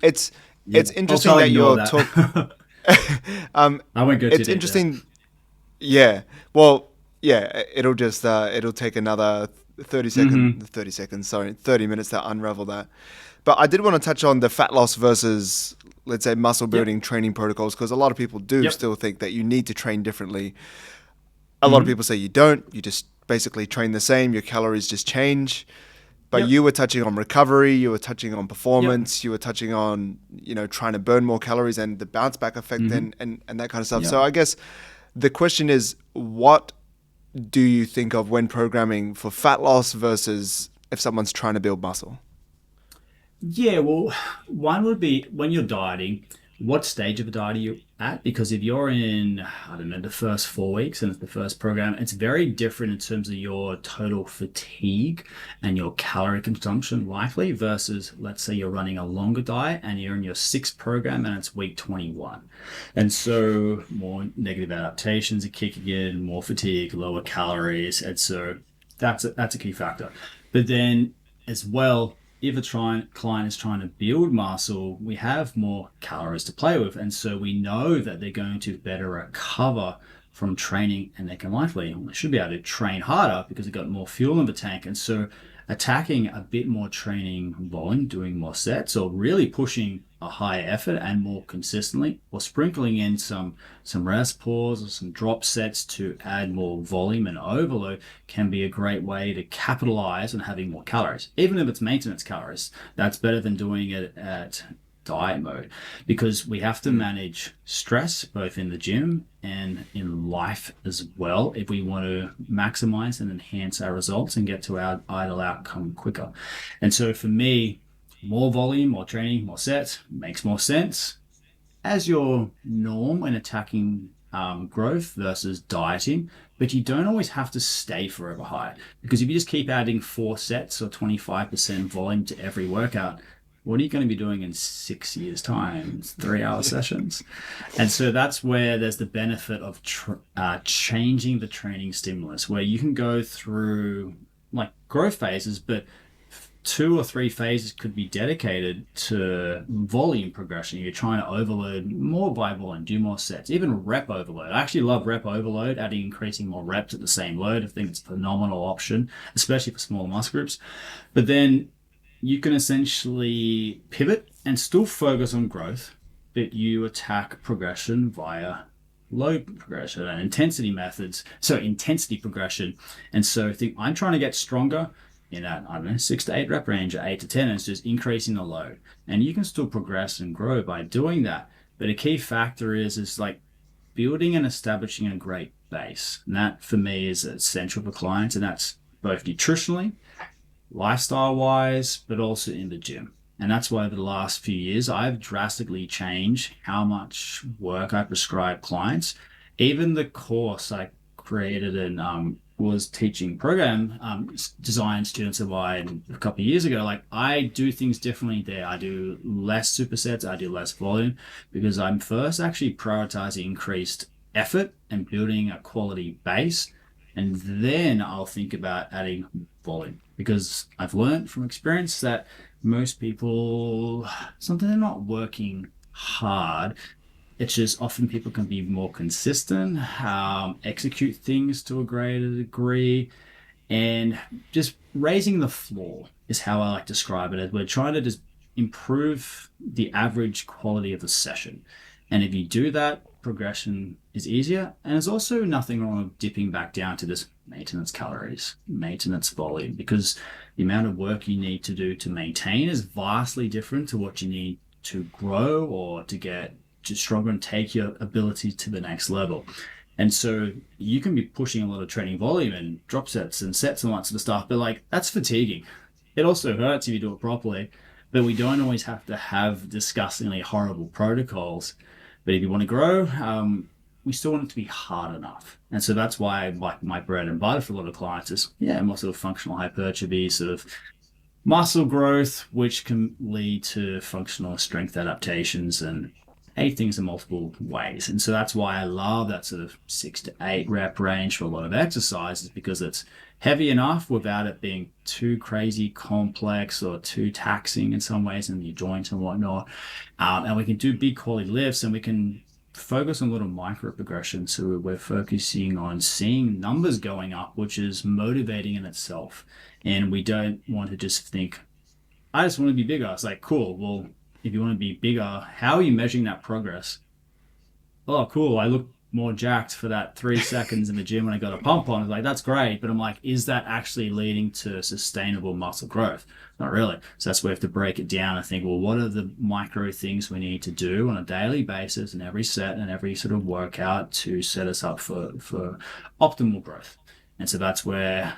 it's interesting that you're talking. I won't go. It's interesting. Yeah. Well, yeah. It'll just it'll take another 30 minutes to unravel that. But I did want to touch on the fat loss versus, let's say, muscle building training protocols, because a lot of people do still think that you need to train differently. A lot of people say you don't. You just basically train the same. Your calories just change. But you were touching on recovery, you were touching on performance, you were touching on, trying to burn more calories and the bounce back effect and that kind of stuff. So I guess the question is, what do you think of when programming for fat loss versus if someone's trying to build muscle? Yeah, well, one would be when you're dieting, what stage of a diet are you at? Because if you're in, the first 4 weeks and it's the first program, it's very different in terms of your total fatigue and your calorie consumption likely versus, let's say you're running a longer diet and you're in your 6th program and it's week 21. And so more negative adaptations are kicking in, more fatigue, lower calories. And so that's a key factor. But then as well, if a client is trying to build muscle, we have more calories to play with. And so we know that they're going to better recover from training, and they should be able to train harder because they've got more fuel in the tank. And so attacking a bit more training volume, doing more sets, or really pushing a higher effort and more consistently, or sprinkling in some rest pause or some drop sets to add more volume and overload can be a great way to capitalize on having more calories. Even if it's maintenance calories, that's better than doing it at diet mode, because we have to manage stress both in the gym and in life as well if we want to maximize and enhance our results and get to our ideal outcome quicker. And so for me, more volume, more training, more sets makes more sense as your norm when attacking growth versus dieting. But you don't always have to stay forever high, because if you just keep adding 4 sets or 25% volume to every workout, what are you going to be doing in 6 years' time? It's 3-hour sessions. And so that's where there's the benefit of changing the training stimulus, where you can go through like growth phases, but 2 or 3 phases could be dedicated to volume progression. You're trying to overload more by volume, do more sets, even rep overload. I actually love rep overload, adding increasing more reps at the same load. I think it's a phenomenal option, especially for smaller muscle groups. But then you can essentially pivot and still focus on growth, but you attack progression via load progression and intensity methods. So intensity progression. And so I think I'm trying to get stronger in that, I don't know, 6 to 8 rep range, or 8 to 10, and it's just increasing the load. And you can still progress and grow by doing that. But a key factor is like building and establishing a great base. And that for me is essential for clients. And that's both nutritionally, lifestyle wise, but also in the gym. And that's why over the last few years, I've drastically changed how much work I prescribe clients. Even the course I created and was teaching program design students of mine a couple of years ago, like I do things differently there. I do less supersets, I do less volume, because I'm first actually prioritizing increased effort and building a quality base. And then I'll think about adding volume, because I've learned from experience that most people, something they're not working hard. It's just often people can be more consistent, execute things to a greater degree, and just raising the floor is how I like to describe it. As we're trying to just improve the average quality of the session. And if you do that, progression is easier. And there's also nothing wrong with dipping back down to this maintenance calories, maintenance volume, because the amount of work you need to do to maintain is vastly different to what you need to grow or to get just stronger and take your ability to the next level. And so you can be pushing a lot of training volume and drop sets and sets and that sort of stuff, but like that's fatiguing. It also hurts if you do it properly, but we don't always have to have disgustingly horrible protocols. But if you want to grow, we still want it to be hard enough. And so that's why my bread and butter for a lot of clients is, more sort of functional hypertrophy, sort of muscle growth, which can lead to functional strength adaptations and things in multiple ways. And so that's why I love that sort of 6 to 8 rep range for a lot of exercises, because it's heavy enough without it being too crazy complex or too taxing in some ways in your joints and whatnot. And we can do big quality lifts, and we can focus on a little micro progression. So we're focusing on seeing numbers going up, which is motivating in itself. And we don't want to just think, I just want to be bigger. It's like, cool. Well, if you want to be bigger, how are you measuring that progress? Oh, cool. I look more jacked for that 3 seconds in the gym when I got a pump on. It's like, that's great. But I'm like, is that actually leading to sustainable muscle growth? Not really. So that's where we have to break it down and think, well, what are the micro things we need to do on a daily basis in every set and every sort of workout to set us up for optimal growth? And so that's where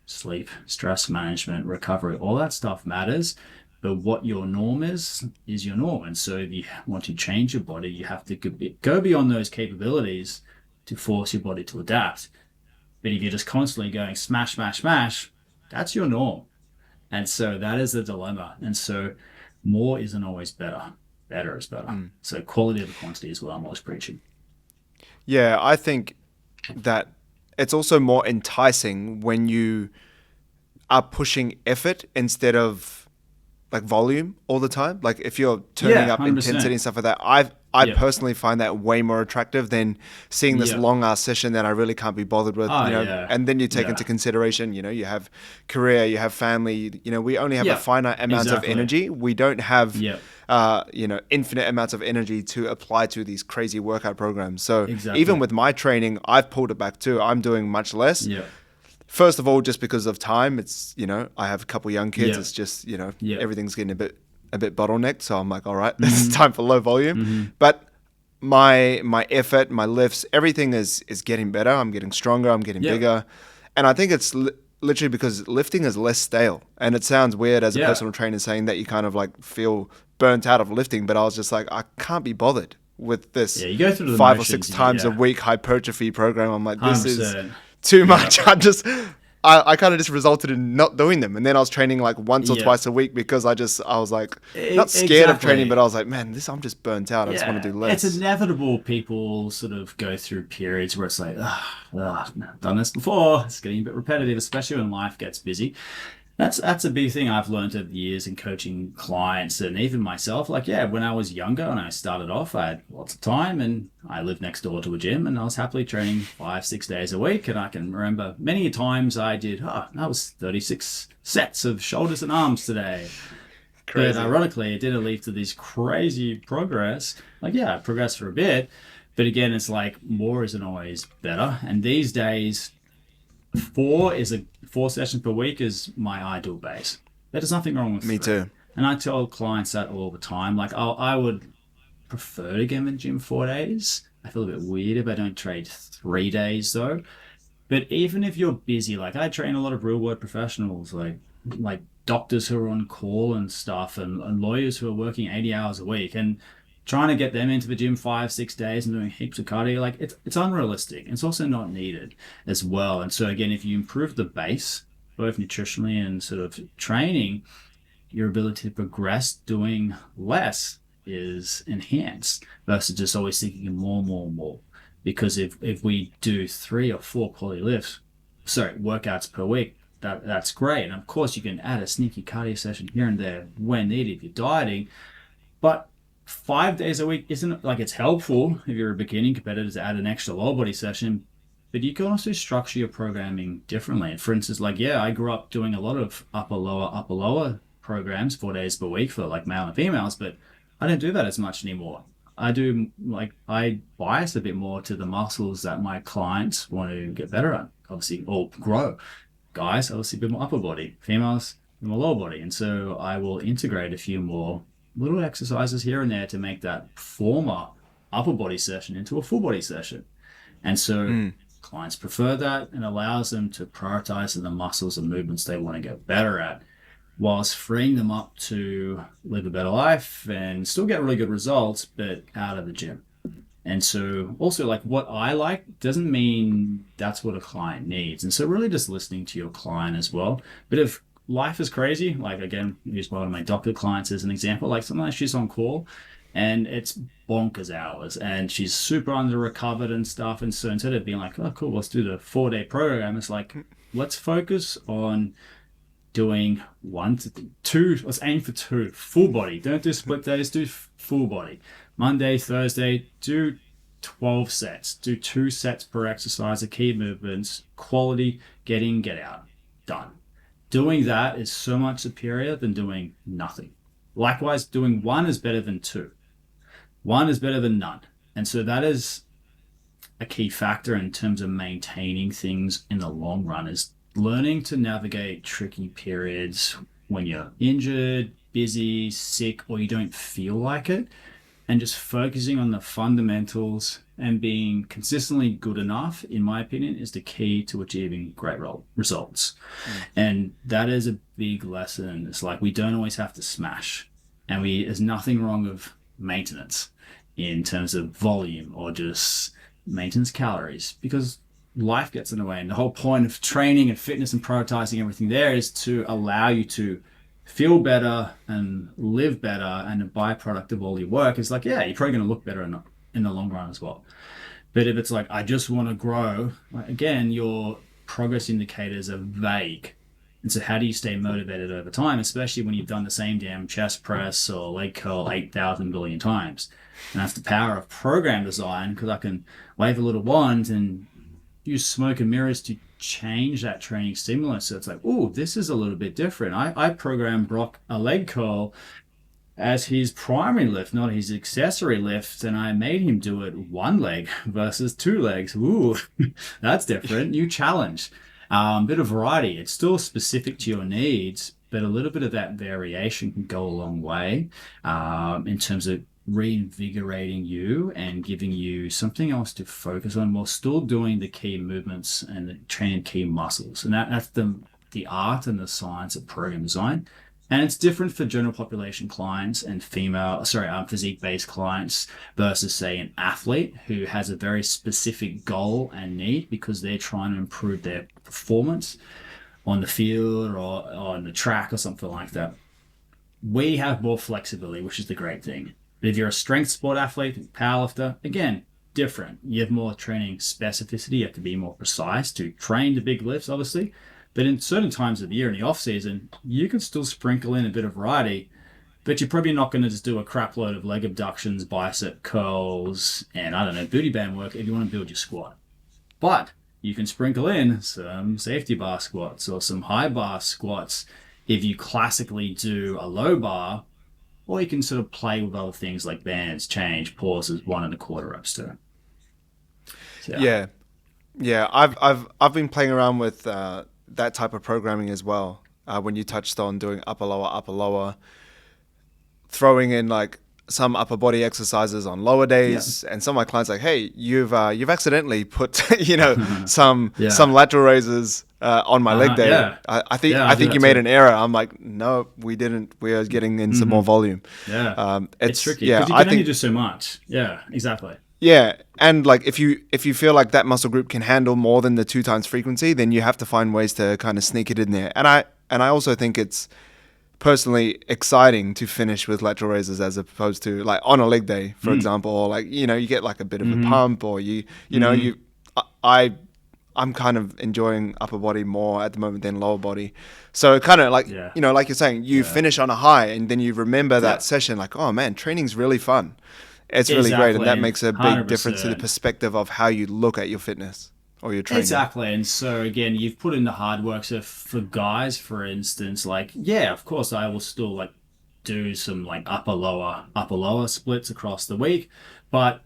sleep, stress management, recovery, all that stuff matters. But what your norm is your norm. And so if you want to change your body, you have to go beyond those capabilities to force your body to adapt. But if you're just constantly going smash, smash, smash, that's your norm. And so that is the dilemma. And so more isn't always better. Better is better. So quality over quantity is what I'm always preaching. Yeah, I think that it's also more enticing when you are pushing effort instead of like volume all the time. Like if you're turning up 100%. Intensity and stuff like that, I personally find that way more attractive than seeing this long ass session that I really can't be bothered with. And then you take into consideration, you have career, you have family, we only have a finite amount of energy. We don't have infinite amounts of energy to apply to these crazy workout programs. So even with my training, I've pulled it back too. I'm doing much less. First of all, just because of time, it's, I have a couple young kids. It's just, everything's getting a bit bottlenecked. So I'm like, all right, this is time for low volume. But my effort, my lifts, everything is getting better. I'm getting stronger. I'm getting bigger. And I think it's literally because lifting is less stale. And it sounds weird as a personal trainer saying that you kind of like feel burnt out of lifting. But I was just like, I can't be bothered with this you go through the 5 motions, or 6 times a week hypertrophy program. I'm like, this 100%. is too much. I kind of just resulted in not doing them. And then I was training like once or twice a week because I was like, not scared of training, but I was like, man, I'm just burnt out. I just want to do less. It's inevitable people sort of go through periods where it's like, I've done this before. It's getting a bit repetitive, especially when life gets busy. That's a big thing I've learned over the years in coaching clients and even myself. Like, yeah, when I was younger and I started off, I had lots of time and I lived next door to a gym and I was happily training 5, 6 days a week. And I can remember many times I did, that was 36 sets of shoulders and arms today. Crazy. But ironically, it didn't lead to this crazy progress. Like, yeah, I progressed for a bit. But again, it's like more isn't always better. And these days, four sessions per week is my ideal base. There's nothing wrong with Me three. too. And I tell clients that all the time. Like, I would prefer to get in the gym 4 days. I feel a bit weird if I don't trade 3 days though. But even if you're busy, like I train a lot of real world professionals, like doctors who are on call and stuff, and lawyers who are working 80 hours a week, and trying to get them into the gym 5, 6 days and doing heaps of cardio, like it's unrealistic. It's also not needed as well. And so again, if you improve the base, both nutritionally and sort of training, your ability to progress doing less is enhanced versus just always thinking more, more, more. Because if we do 3 or 4 quality workouts per week, that's great. And of course you can add a sneaky cardio session here and there when needed if you're dieting. But 5 days a week isn't like, it's helpful if you're a beginning competitor to add an extra lower body session, but you can also structure your programming differently. And for instance, like, yeah, I grew up doing a lot of upper lower programs 4 days per week for like male and females, but I don't do that as much anymore. I bias a bit more to the muscles that my clients want to get better at, obviously, or grow. Guys, obviously, a bit more upper body, females, a bit more lower body. And so I will integrate a few more little exercises here and there to make that former upper body session into a full body session. And so clients prefer that and allows them to prioritize the muscles and movements they want to get better at, whilst freeing them up to live a better life and still get really good results, but out of the gym. And so also, like, what I like doesn't mean that's what a client needs. And so really just listening to your client as well. But if life is crazy, like, again, use one of my doctor clients as an example, like sometimes she's on call and it's bonkers hours and she's super under recovered and stuff. And so instead of being like, oh, cool, let's do the 4-day program, it's like, let's focus on doing 1 to 2. Let's aim for 2 full body. Don't do split days, do full body. Monday, Thursday, do 12 sets. Do 2 sets per exercise of key movements, quality, get in, get out. Done. Doing that is so much superior than doing nothing. Likewise, doing 1 is better than 2. 1 is better than none. And so that is a key factor in terms of maintaining things in the long run, is learning to navigate tricky periods when you're injured, busy, sick, or you don't feel like it, and just focusing on the fundamentals and being consistently good enough, in my opinion, is the key to achieving great results. And that is a big lesson. It's like, we don't always have to smash, and there's nothing wrong with maintenance in terms of volume or just maintenance calories, because life gets in the way. And the whole point of training and fitness and prioritizing everything there is to allow you to feel better and live better. And a byproduct of all your work is like, yeah, you're probably going to look better in the long run as well. But if it's like, I just want to grow, again, your progress indicators are vague. And so how do you stay motivated over time, especially when you've done the same damn chest press or leg curl 8,000 billion times? And that's the power of program design, because I can wave a little wand and use smoke and mirrors to change that training stimulus. So it's like, oh, this is a little bit different. I programmed Brock a leg curl as his primary lift, not his accessory lift, and I made him do it 1 leg versus 2 legs. Ooh, that's different. New challenge. Bit of variety. It's still specific to your needs, but a little bit of that variation can go a long way in terms of reinvigorating you and giving you something else to focus on while still doing the key movements and the training key muscles. And that's the art and the science of program design. And it's different for general population clients and physique-based clients versus, say, an athlete who has a very specific goal and need because they're trying to improve their performance on the field or on the track or something like that. We have more flexibility, which is the great thing. But if you're a strength sport athlete, powerlifter, again, different. You have more training specificity. You have to be more precise to train the big lifts, obviously. But in certain times of the year in the off season, you can still sprinkle in a bit of variety, but you're probably not going to just do a crap load of leg abductions, bicep curls, and I don't know, booty band work if you want to build your squat. But you can sprinkle in some safety bar squats or some high bar squats if you classically do a low bar, or you can sort of play with other things like bands, change, pauses, 1.25 reps too. So, Yeah. I've been playing around with that type of programming as well. When you touched on doing upper lower, throwing in like some upper body exercises on lower days, and some of my clients are like, hey, you've accidentally put some lateral raises on my leg day. Yeah. I think you made an error. I'm like, no, we didn't. We are getting in some more volume. It's tricky because you can only do so much. Yeah, exactly. Yeah, and like if you feel like that muscle group can handle more than the 2 times frequency, then you have to find ways to kind of sneak it in there. And I also think it's personally exciting to finish with lateral raises as opposed to like on a leg day, for example, or like you get like a bit of a pump, or I'm kind of enjoying upper body more at the moment than lower body. So kind of like like you're saying, you finish on a high and then you remember that session like, oh man, training's really fun. It's really great, and that makes a big 100%. Difference to the perspective of how you look at your fitness or your training. Exactly, and so again, you've put in the hard work. So for guys, for instance, like of course, I will still like do some like upper lower splits across the week, but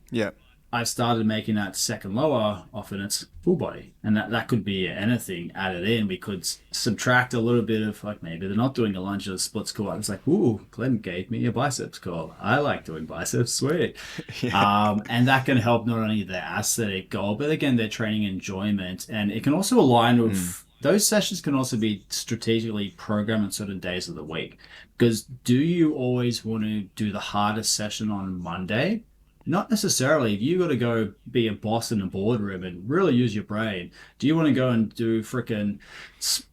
I started making that second lower often it's full body, and that could be anything added in. We could subtract a little bit of like maybe they're not doing a lunge or a split squat. It's like, ooh, Glen gave me a biceps curl. I like doing biceps, sweet. And that can help not only their aesthetic goal, but again their training enjoyment, and it can also align with those sessions can also be strategically programmed on certain days of the week. Because do you always want to do the hardest session on Monday? Not necessarily. If you got to go be a boss in a boardroom and really use your brain, do you want to go and do freaking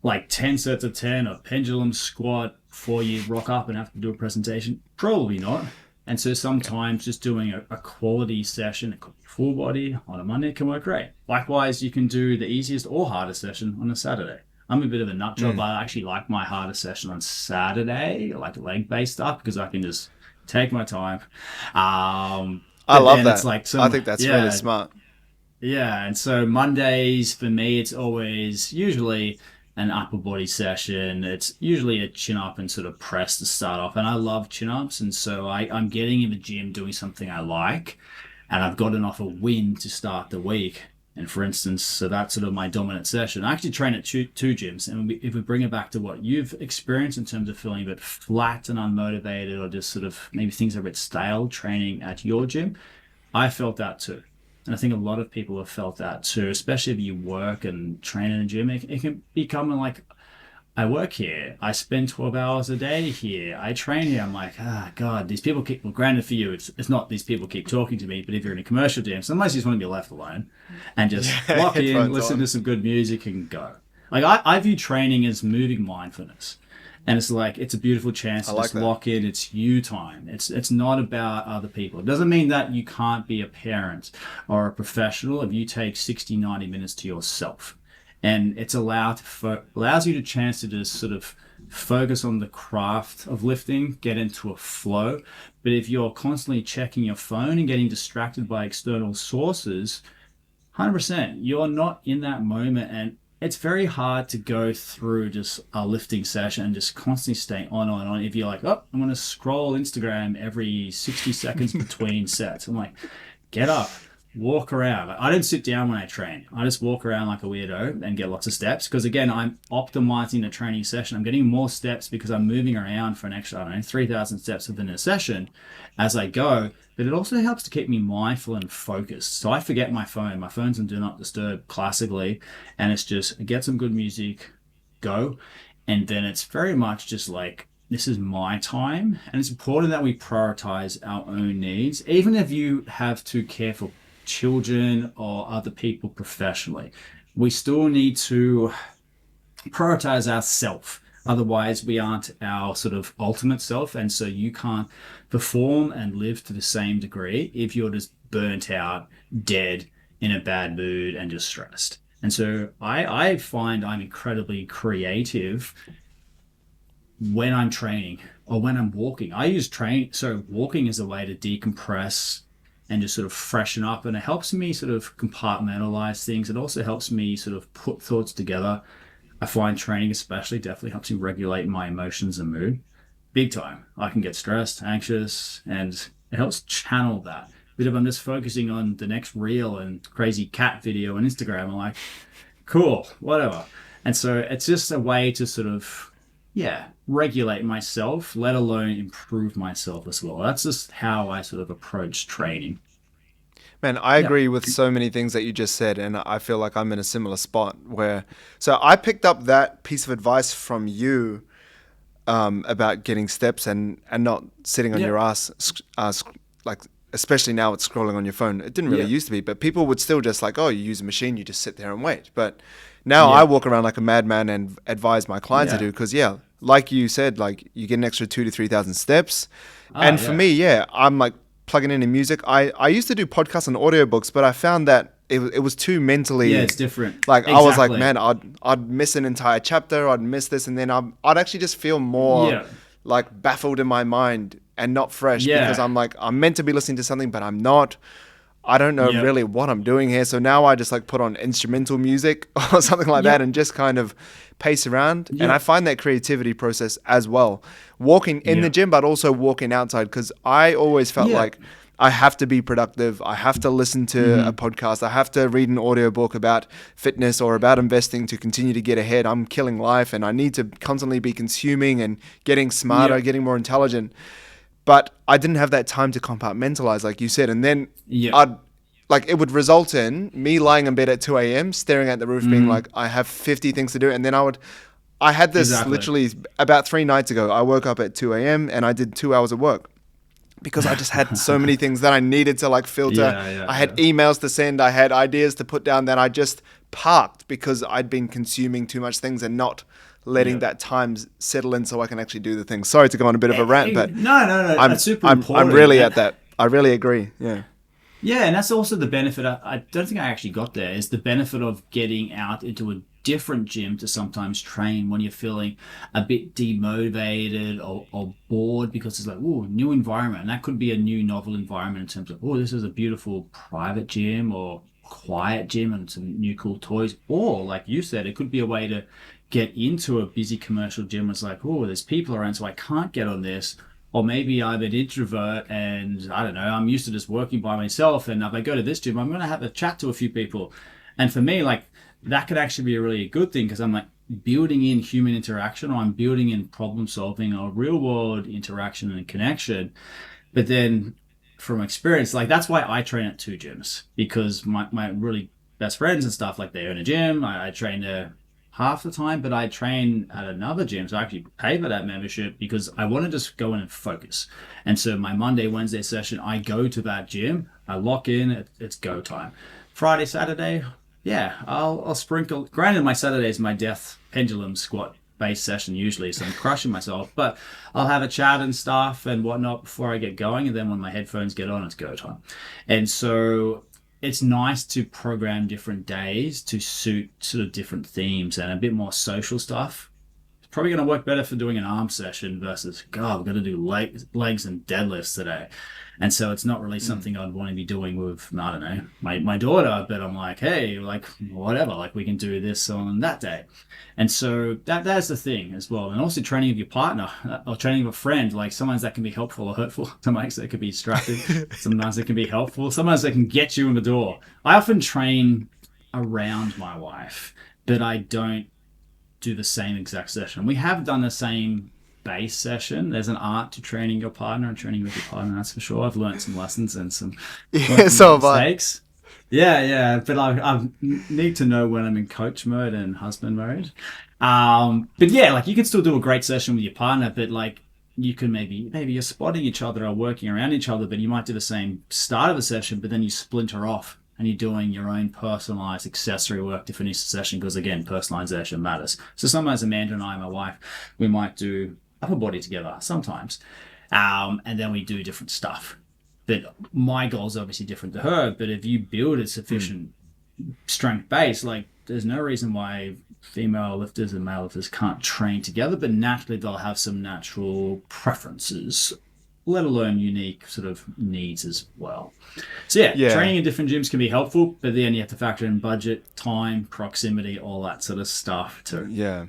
like 10 sets of 10 or pendulum squat before you rock up and have to do a presentation? Probably not. And so sometimes just doing a quality session, it could be full body on a Monday, can work great. Likewise, you can do the easiest or hardest session on a Saturday. I'm a bit of a nut job, but I actually like my hardest session on Saturday, like leg-based stuff, because I can just take my time. I love that. Like I think that's really smart. Yeah, and so Mondays for me, it's always usually an upper body session. It's usually a chin up and sort of press to start off. And I love chin ups, and so I'm getting in the gym doing something I like, and I've got enough a win to start the week. And for instance, so that's sort of my dominant session. I actually train at two gyms, and if we bring it back to what you've experienced in terms of feeling a bit flat and unmotivated, or just sort of maybe things are a bit stale training at your gym, I felt that too. And I think a lot of people have felt that too, especially if you work and train in a gym. It can become like, I work here, I spend 12 hours a day here, I train here. I'm like, God, these people keep, well, granted for you, it's not these people keep talking to me, but if you're in a commercial gym, sometimes you just want to be left alone and just lock in, listen to some good music and go. Like I view training as moving mindfulness. And it's like, it's a beautiful chance to just lock in. It's you time. It's not about other people. It doesn't mean that you can't be a parent or a professional if you take 60, 90 minutes to yourself. And it's allows you the chance to just sort of focus on the craft of lifting, get into a flow. But if you're constantly checking your phone and getting distracted by external sources, 100%, you're not in that moment. And it's very hard to go through just a lifting session and just constantly stay on. If you're like, oh, I'm going to scroll Instagram every 60 seconds between sets. I'm like, get up. Walk around. I don't sit down when I train. I just walk around like a weirdo and get lots of steps, because again, I'm optimizing the training session. I'm getting more steps because I'm moving around for an extra, 3,000 steps within a session as I go. But it also helps to keep me mindful and focused. So I forget my phone. My phone's on Do Not Disturb classically, and it's just get some good music, go. And then it's very much just like, this is my time. And it's important that we prioritize our own needs, even if you have to care for children or other people professionally. We still need to prioritize ourselves. Otherwise, we aren't our sort of ultimate self. And so you can't perform and live to the same degree if you're just burnt out, dead, in a bad mood, and just stressed. And so I find I'm incredibly creative when I'm training or when I'm walking. I use walking as a way to decompress and just sort of freshen up. And it helps me sort of compartmentalize things. It also helps me sort of put thoughts together. I find training especially definitely helps me regulate my emotions and mood. Big time. I can get stressed, anxious, and it helps channel that. But if I'm just focusing on the next reel and crazy cat video on Instagram, I'm like, cool, whatever. And so it's just a way to sort of, yeah, regulate myself, let alone improve myself as well. That's just how I sort of approach training. Man, I Yeah. agree with so many things that you just said, and I feel like I'm in a similar spot where. So I picked up that piece of advice from you about getting steps and not sitting on Yeah. your ass, like especially now it's scrolling on your phone. It didn't really Yeah. used to be, but people would still just like, oh, you use a machine, you just sit there and wait. But now I Yeah. walk around like a madman and advise my clients to Yeah. do because yeah, like you said, like you get an extra 2 to 3 thousand steps, Oh, and for yeah. me, yeah, I'm like plugging in music. I used to do podcasts and audiobooks, but I found that it was too Yeah, mentally it's different. like I was like, Exactly. man, I'd miss an entire chapter, I'd miss this, and then I'd actually just feel more Yeah. like baffled in my mind and not fresh because Yeah. I'm like I'm meant to be listening to something, but I'm not. I don't know Yep. really what I'm doing here. So now I just like put on instrumental music or something like that Yep. and just kind of pace around. And I Yep. find that creativity process as well. Walking in the Yep. gym, but also walking outside because I always felt Yep. like I have to be productive. I have to listen to a Mm-hmm. podcast. I have to read an audiobook about fitness or about investing to continue to get ahead. I'm killing life and I need to constantly be consuming and getting smarter, Yep. getting more intelligent. But I didn't have that time to compartmentalize, like you said. And then Yep. I'd like it would result in me lying in bed at 2 a.m., staring at the roof, being Mm-hmm. like, I have 50 things to do. And then I had this Exactly. literally about 3 nights ago. I woke up at 2 a.m. and I did 2 hours of work because I just had so many things that I needed to like filter. Yeah. Yeah. I had Yeah. emails to send, I had ideas to put down that I just parked because I'd been consuming too much things and not letting Yep. that time settle in so I can actually do the things. Sorry to go on a bit of a rant, but No, no, no. I'm That's super I'm important. really at that. I really agree. Yeah. Yeah, and that's also the benefit. I don't think I actually got there. Is the benefit of getting out into a different gym to sometimes train when you're feeling a bit demotivated or bored because it's like, oh, new environment. And that could be a new novel environment in terms of, oh, this is a beautiful private gym or quiet gym and some new cool toys. Or like you said, it could be a way to get into a busy commercial gym. It's like, oh, there's people around, so I can't get on this. Or maybe I'm an introvert and I don't know, I'm used to just working by myself. And if I go to this gym, I'm going to have a chat to a few people. And for me, like that could actually be a really good thing because I'm like building in human interaction or I'm building in problem solving or real world interaction and connection. But then from experience, like that's why I train at two gyms because my really best friends and stuff, like they own a gym. I train there half the time, but I train at another gym. So I actually pay for that membership because I want to just go in and focus. And so my Monday, Wednesday session, I go to that gym, I lock in, it's go time. Friday, Saturday, yeah, I'll sprinkle. Granted, my Saturday is my death pendulum squat base session usually, so I'm crushing myself, but I'll have a chat and stuff and whatnot before I get going. And then when my headphones get on, it's go time. And so it's nice to program different days to suit sort of different themes and a bit more social stuff. It's probably going to work better for doing an arm session versus, God, we're going to do legs and deadlifts today. And so it's not really something I'd want to be doing with, I don't know, my daughter, but I'm like, hey, like, whatever, like we can do this on that day. And so that's the thing as well. And also training of your partner or training of a friend, like sometimes that can be helpful or hurtful. Sometimes that can be distracting. Sometimes it can be helpful. Sometimes it can get you in the door. I often train around my wife, but I don't do the same exact session. We have done the same base session. There's an art to training your partner and training with your partner, that's for sure. I've learned some lessons and some Yeah, so have I. mistakes. Yeah, but I need to know when I'm in coach mode and husband mode. But yeah, like you can still do a great session with your partner, but like you can maybe you're spotting each other or working around each other, but you might do the same start of the session, but then you splinter off and you're doing your own personalized accessory work to finish the session because again, personalization matters. So sometimes Amanda and I, my wife, we might do upper body together sometimes, and then we do different stuff. But my goal is obviously different to her. But if you build a sufficient strength base, like there's no reason why female lifters and male lifters can't train together, but naturally they'll have some natural preferences, let alone unique sort of needs as well. So yeah, Yeah. training in different gyms can be helpful, but then you have to factor in budget, time, proximity, all that sort of stuff too. Yeah,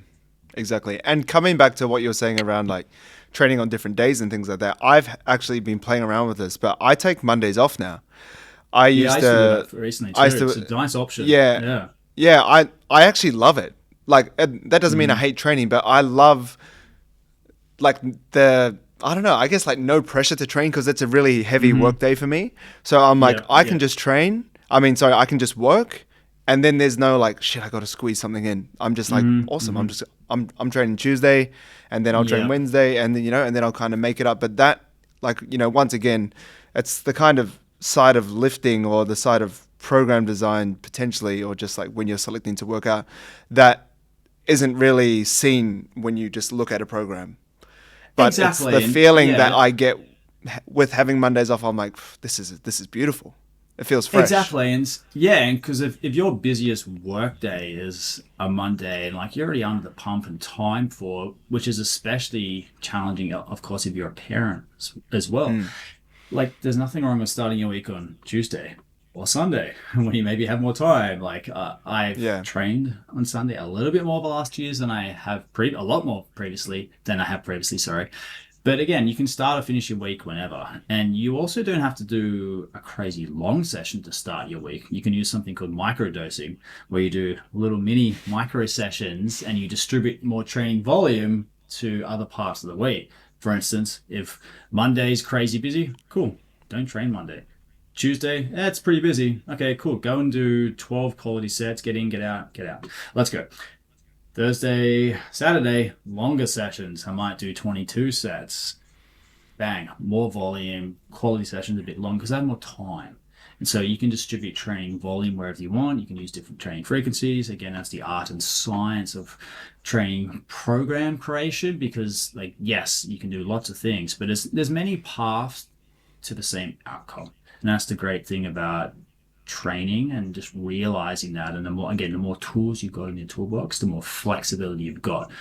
exactly. And coming back to what you were saying around like training on different days and things like that, I've actually been playing around with this, but I take Mondays off now. I Yeah, I used used to do to, that recently I too. used It's to, a nice option. yeah, Yeah. yeah. I actually love it. Like that doesn't mean I hate training, but I love like I don't know. I guess like no pressure to train because it's a really heavy work day for me. So I'm like Yeah. I can Yeah. just train. I mean, sorry, I can just work, and then there's no like shit. I got to squeeze something in. I'm just like awesome. I'm training Tuesday, and then I'll train Yeah. Wednesday, and then and then I'll kind of make it up. But that like once again, it's the kind of side of lifting or the side of program design potentially, or just like when you're selecting to work out that isn't really seen when you just look at a program. But Exactly. it's the And feeling that yeah, I get with having Mondays off. I'm like, this is beautiful. It feels fresh. exactly. And yeah, and because if your busiest work day is a Monday and like you're already under the pump and time for, which is especially challenging, of course, if you're a parent as well. Like, there's nothing wrong with starting your week on Tuesday or Sunday when you maybe have more time. Like, I've Yeah. trained on Sunday a little bit more the last years than I have a lot more previously than I have previously. Sorry. But again, you can start or finish your week whenever. And you also don't have to do a crazy long session to start your week. You can use something called microdosing, where you do little mini micro sessions and you distribute more training volume to other parts of the week. For instance, if Monday's crazy busy, cool, don't train Monday. Tuesday, it's pretty busy. Okay, cool, go and do 12 quality sets, get in, get out, get out. Let's go. Thursday, Saturday, longer sessions. I might do 22 sets. Bang, more volume, quality sessions a bit longer because I have more time. And so you can distribute training volume wherever you want. You can use different training frequencies. Again, that's the art and science of training program creation because, like, yes, you can do lots of things, but there's many paths to the same outcome. And that's the great thing about training and just realizing that. And the more tools you've got in your toolbox, the more flexibility you've got.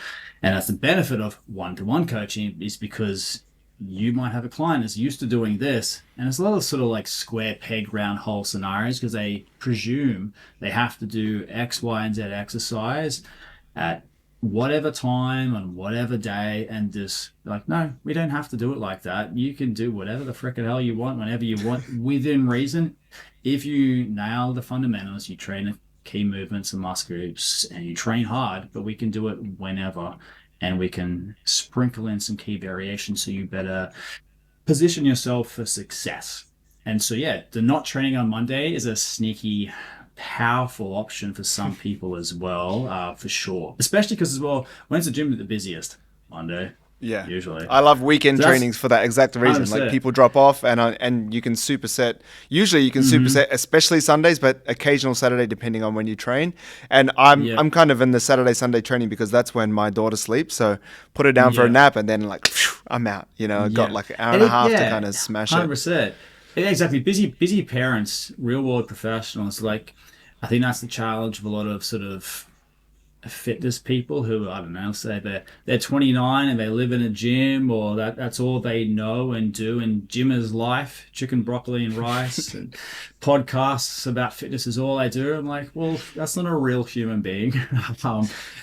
And that's the benefit of one-to-one coaching, is because you might have a client that's used to doing this, and it's a lot of sort of like square peg round hole scenarios because they presume they have to do X, Y, and Z exercise at whatever time on whatever day, and just like, no, we don't have to do it like that. You can do whatever the frickin' hell you want whenever you want within reason. If you nail the fundamentals, you train the key movements and muscle groups, and you train hard, but we can do it whenever. And we can sprinkle in some key variations so you better position yourself for success. And so, yeah, the not training on Monday is a sneaky, powerful option for some people as well, for sure. Especially because, as well, when's the gym at the busiest? Monday. Yeah, Usually. I love weekend So that's trainings for that exact reason. Like 100%. people drop off, and you can superset. Usually, you can superset, especially Sundays, but occasional Saturday, depending on when you train. And Yeah. I'm kind of in the Saturday Sunday training because that's when my daughter sleeps. So put her down for a Yeah. nap, and then like phew, I'm out. Got like an hour and a half to kind of smash it. 100%. Yeah, exactly. Busy parents, real world professionals. Like, I think that's the challenge of a lot of sort of fitness people who, I don't know, say they're 29 and they live in a gym, or that's all they know and do, and gym is life, chicken, broccoli, and rice, and podcasts about fitness is all I do. I'm like, well, that's not a real human being.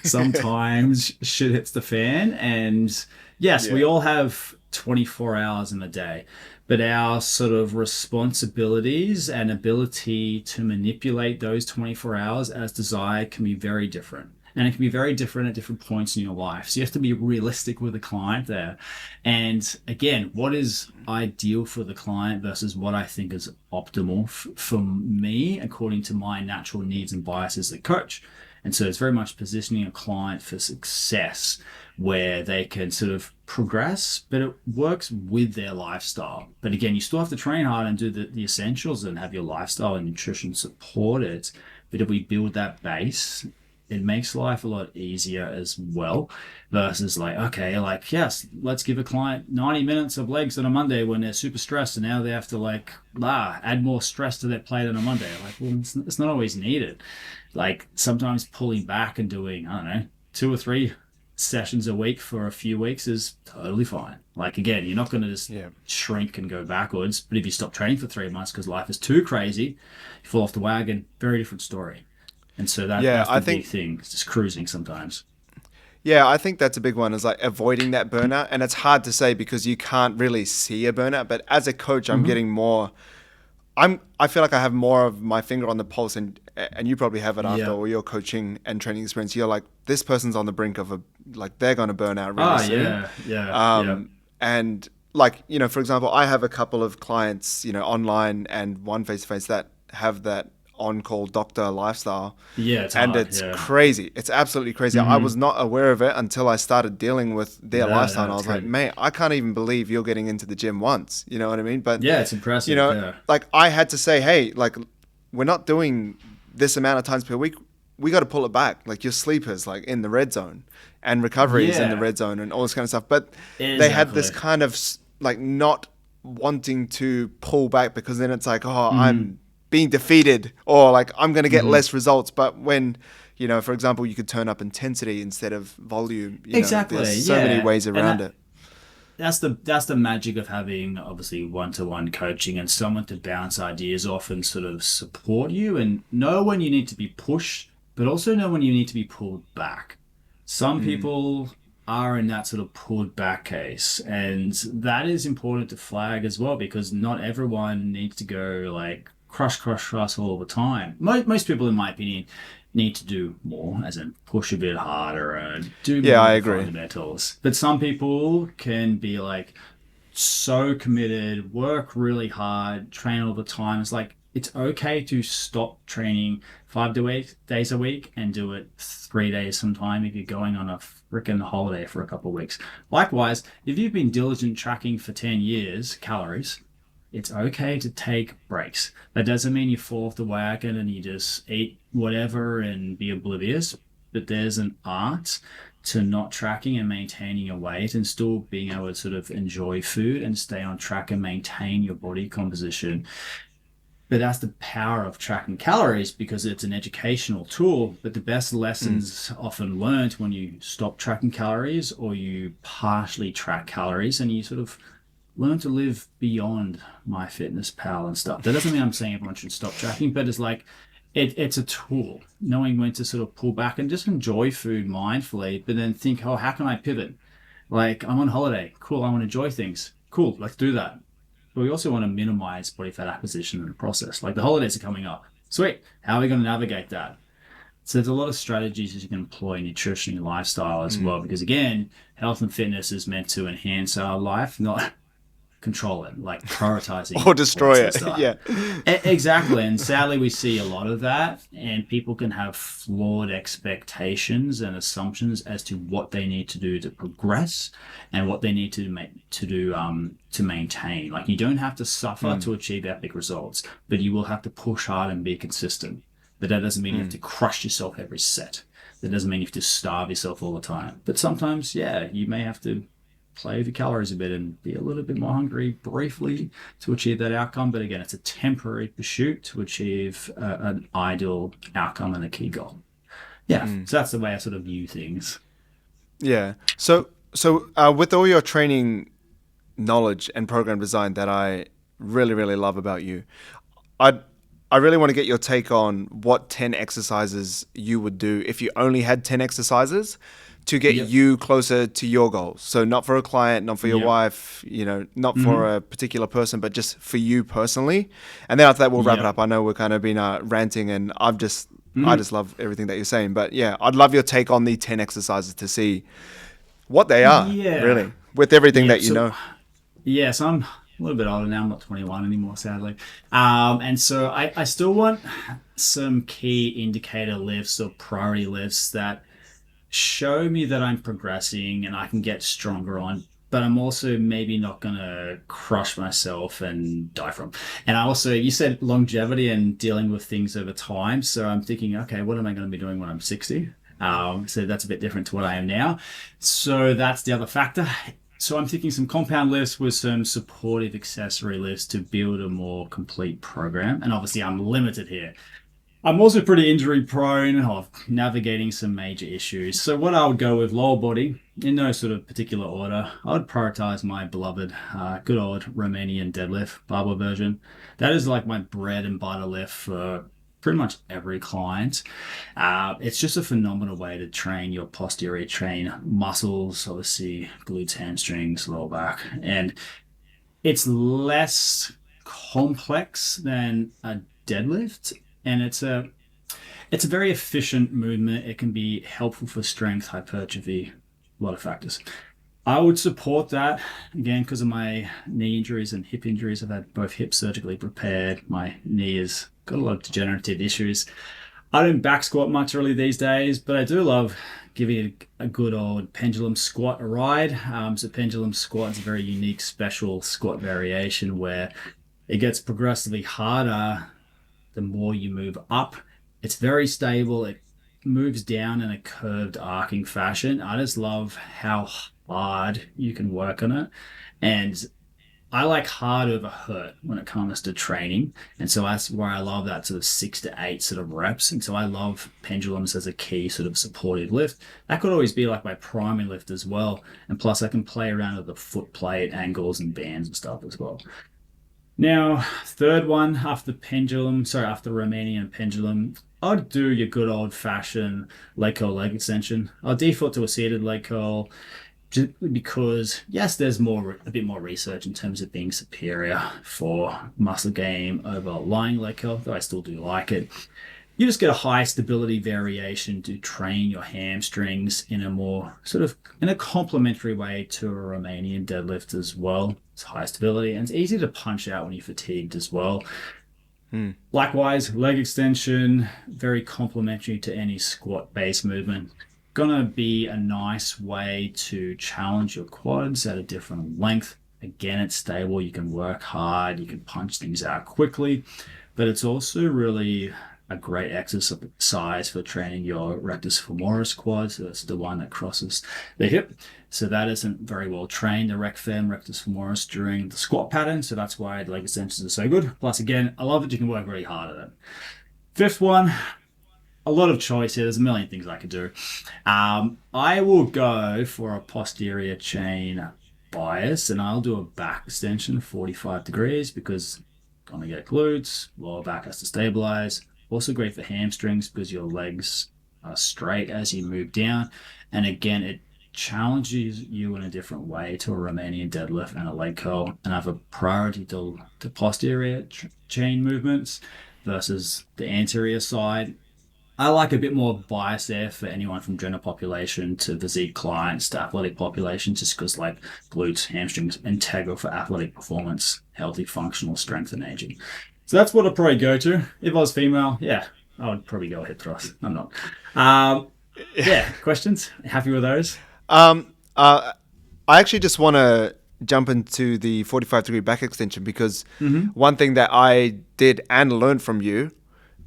Sometimes shit hits the fan, and yes, we all have 24 hours in a day, but our sort of responsibilities and ability to manipulate those 24 hours as desired can be very different. And it can be very different at different points in your life. So you have to be realistic with the client there. And again, what is ideal for the client versus what I think is optimal for me, according to my natural needs and biases as a coach. And so it's very much positioning a client for success where they can sort of progress, but it works with their lifestyle. But again, you still have to train hard and do the essentials and have your lifestyle and nutrition support it. But if we build that base, it makes life a lot easier as well versus like, okay, like, yes, let's give a client 90 minutes of legs on a Monday when they're super stressed and now they have to like, add more stress to their plate on a Monday. Like, well, it's not always needed. Like sometimes pulling back and doing, I don't know, 2 or 3 sessions a week for a few weeks is totally fine. Like again, you're not going to just shrink and go backwards, but if you stop training for 3 months because life is too crazy, you fall off the wagon, very different story. And so that's the big thing. It's just cruising sometimes. Yeah, I think that's a big one, is like avoiding that burnout. And it's hard to say because you can't really see a burnout. But as a coach, I'm getting more. I feel like I have more of my finger on the pulse, and you probably have it after all your coaching and training experience. You're like, this person's on the brink of they're going to burn out really soon. And like, you know, for example, I have a couple of clients, you know, online and one face-to-face that have that on-call doctor lifestyle. Yeah, it's and hard, it's crazy. It's absolutely crazy. I was not aware of it until I started dealing with their lifestyle. And I was like, man, I can't even believe you're getting into the gym once. You know what I mean? But yeah, it's impressive. You know, like I had to say, hey, like we're not doing this amount of times per week. We got to pull it back. Like your sleepers, like in the red zone, and recovery is in the red zone, and all this kind of stuff. But they had this kind of like not wanting to pull back because then it's like, oh, I'm being defeated, or like I'm going to get less results. But when, you know, for example, you could turn up intensity instead of volume. You know, there's so many ways around it. That's the magic of having obviously one-to-one coaching and someone to bounce ideas off and sort of support you and know when you need to be pushed, but also know when you need to be pulled back. Some people are in that sort of pulled back case, and that is important to flag as well, because not everyone needs to go like crush all the time. Most people, in my opinion, need to do more, as in push a bit harder and do more fundamentals. But some people can be like so committed, work really hard, train all the time. It's like, it's okay to stop training 5 to 8 days a week and do it 3 days sometime if you're going on a freaking holiday for a couple of weeks. Likewise, if you've been diligent tracking for 10 years calories, it's okay to take breaks. That doesn't mean you fall off the wagon and you just eat whatever and be oblivious, but there's an art to not tracking and maintaining your weight and still being able to sort of enjoy food and stay on track and maintain your body composition. But that's the power of tracking calories, because it's an educational tool. But the best lessons often learned when you stop tracking calories, or you partially track calories and you sort of learn to live beyond MyFitnessPal and stuff. That doesn't mean I'm saying everyone should stop tracking, but it's like, it's a tool, knowing when to sort of pull back and just enjoy food mindfully, but then think, oh, how can I pivot? Like, I'm on holiday. Cool, I want to enjoy things. Cool, let's do that. But we also want to minimize body fat acquisition in the process. Like, the holidays are coming up. Sweet, how are we going to navigate that? So there's a lot of strategies that you can employ in nutrition and lifestyle as well, because again, health and fitness is meant to enhance our life, not control it, like prioritizing or destroy it. Yeah, exactly. And sadly, we see a lot of that, and people can have flawed expectations and assumptions as to what they need to do to progress and what they need to to maintain. Like, you don't have to suffer to achieve epic results, but you will have to push hard and be consistent. But that doesn't mean you have to crush yourself every set. That doesn't mean you have to starve yourself all the time. But sometimes, you may have to play with your calories a bit and be a little bit more hungry briefly to achieve that outcome. But again, it's a temporary pursuit to achieve an ideal outcome and a key goal. So that's the way I sort of view things. Yeah. So with all your training knowledge and program design that I really, really love about you, I really want to get your take on what 10 exercises you would do if you only had 10 exercises to get you closer to your goals. So not for a client, not for your wife, you know, not for a particular person, but just for you personally. And then after that, we'll wrap it up. I know we're kind of been ranting, and I just love everything that you're saying. But yeah, I'd love your take on the 10 exercises to see what they are, really, with everything that you know. Yeah, so I'm a little bit older now. I'm not 21 anymore, sadly. And so I still want some key indicator lifts or priority lifts that show me that I'm progressing and I can get stronger on, but I'm also maybe not going to crush myself and die from. And I also, you said longevity and dealing with things over time. So I'm thinking, okay, what am I going to be doing when I'm 60? So that's a bit different to what I am now. So that's the other factor. So I'm thinking some compound lifts with some supportive accessory lifts to build a more complete program. And obviously I'm limited here. I'm also pretty injury prone of navigating some major issues. So what I would go with lower body in no sort of particular order. I would prioritize my beloved good old Romanian deadlift barbell version. That is like my bread and butter lift for pretty much every client. It's just a phenomenal way to train your posterior chain muscles, obviously glutes, hamstrings, lower back, and it's less complex than a deadlift, and it's a very efficient movement. It can be helpful for strength, hypertrophy, a lot of factors. I would support that again because of my knee injuries and hip injuries. I've had both hips surgically repaired. My knee has got a lot of degenerative issues. I don't back squat much really these days, but I do love giving a good old pendulum squat a ride. So pendulum squat is a very unique, special squat variation where it gets progressively harder the more you move up. It's very stable. It moves down in a curved arcing fashion. I just love how hard you can work on it. And I like hard over hurt when it comes to training. And so that's where I love that sort of 6 to 8 sort of reps. And so I love pendulums as a key sort of supportive lift. That could always be like my primary lift as well. And plus I can play around with the foot plate angles and bands and stuff as well. Now, third one after Romanian pendulum, I'd do your good old fashioned leg curl leg extension. I'll default to a seated leg curl just because, yes, there's a bit more research in terms of being superior for muscle gain over lying leg curl, though I still do like it. You just get a high stability variation to train your hamstrings in a complementary way to a Romanian deadlift as well. It's high stability and it's easy to punch out when you're fatigued as well. Likewise, leg extension, very complementary to any squat-based movement. Gonna be a nice way to challenge your quads at a different length. Again, it's stable. You can work hard. You can punch things out quickly, but it's also really a great exercise for training your rectus femoris quad. So that's the one that crosses the hip. So that isn't very well trained, the rec fem, rectus femoris, during the squat pattern. So that's why leg extensions are so good. Plus, again, I love that you can work really hard at it. Fifth one, a lot of choice here. There's a million things I could do. I will go for a posterior chain bias and I'll do a back extension 45 degrees because I'm going to get glutes, lower back has to stabilize. Also great for hamstrings because your legs are straight as you move down. And again, it challenges you in a different way to a Romanian deadlift and a leg curl. And I have a priority to posterior chain movements versus the anterior side. I like a bit more bias there for anyone from general population to physique clients to athletic population, just because like glutes, hamstrings, integral for athletic performance, healthy functional strength and aging. So that's what I'd probably go to. If I was female, yeah, I would probably go hip thrust. I'm not. Questions? Happy with those? I actually just want to jump into the 45-degree back extension because one thing that I did and learned from you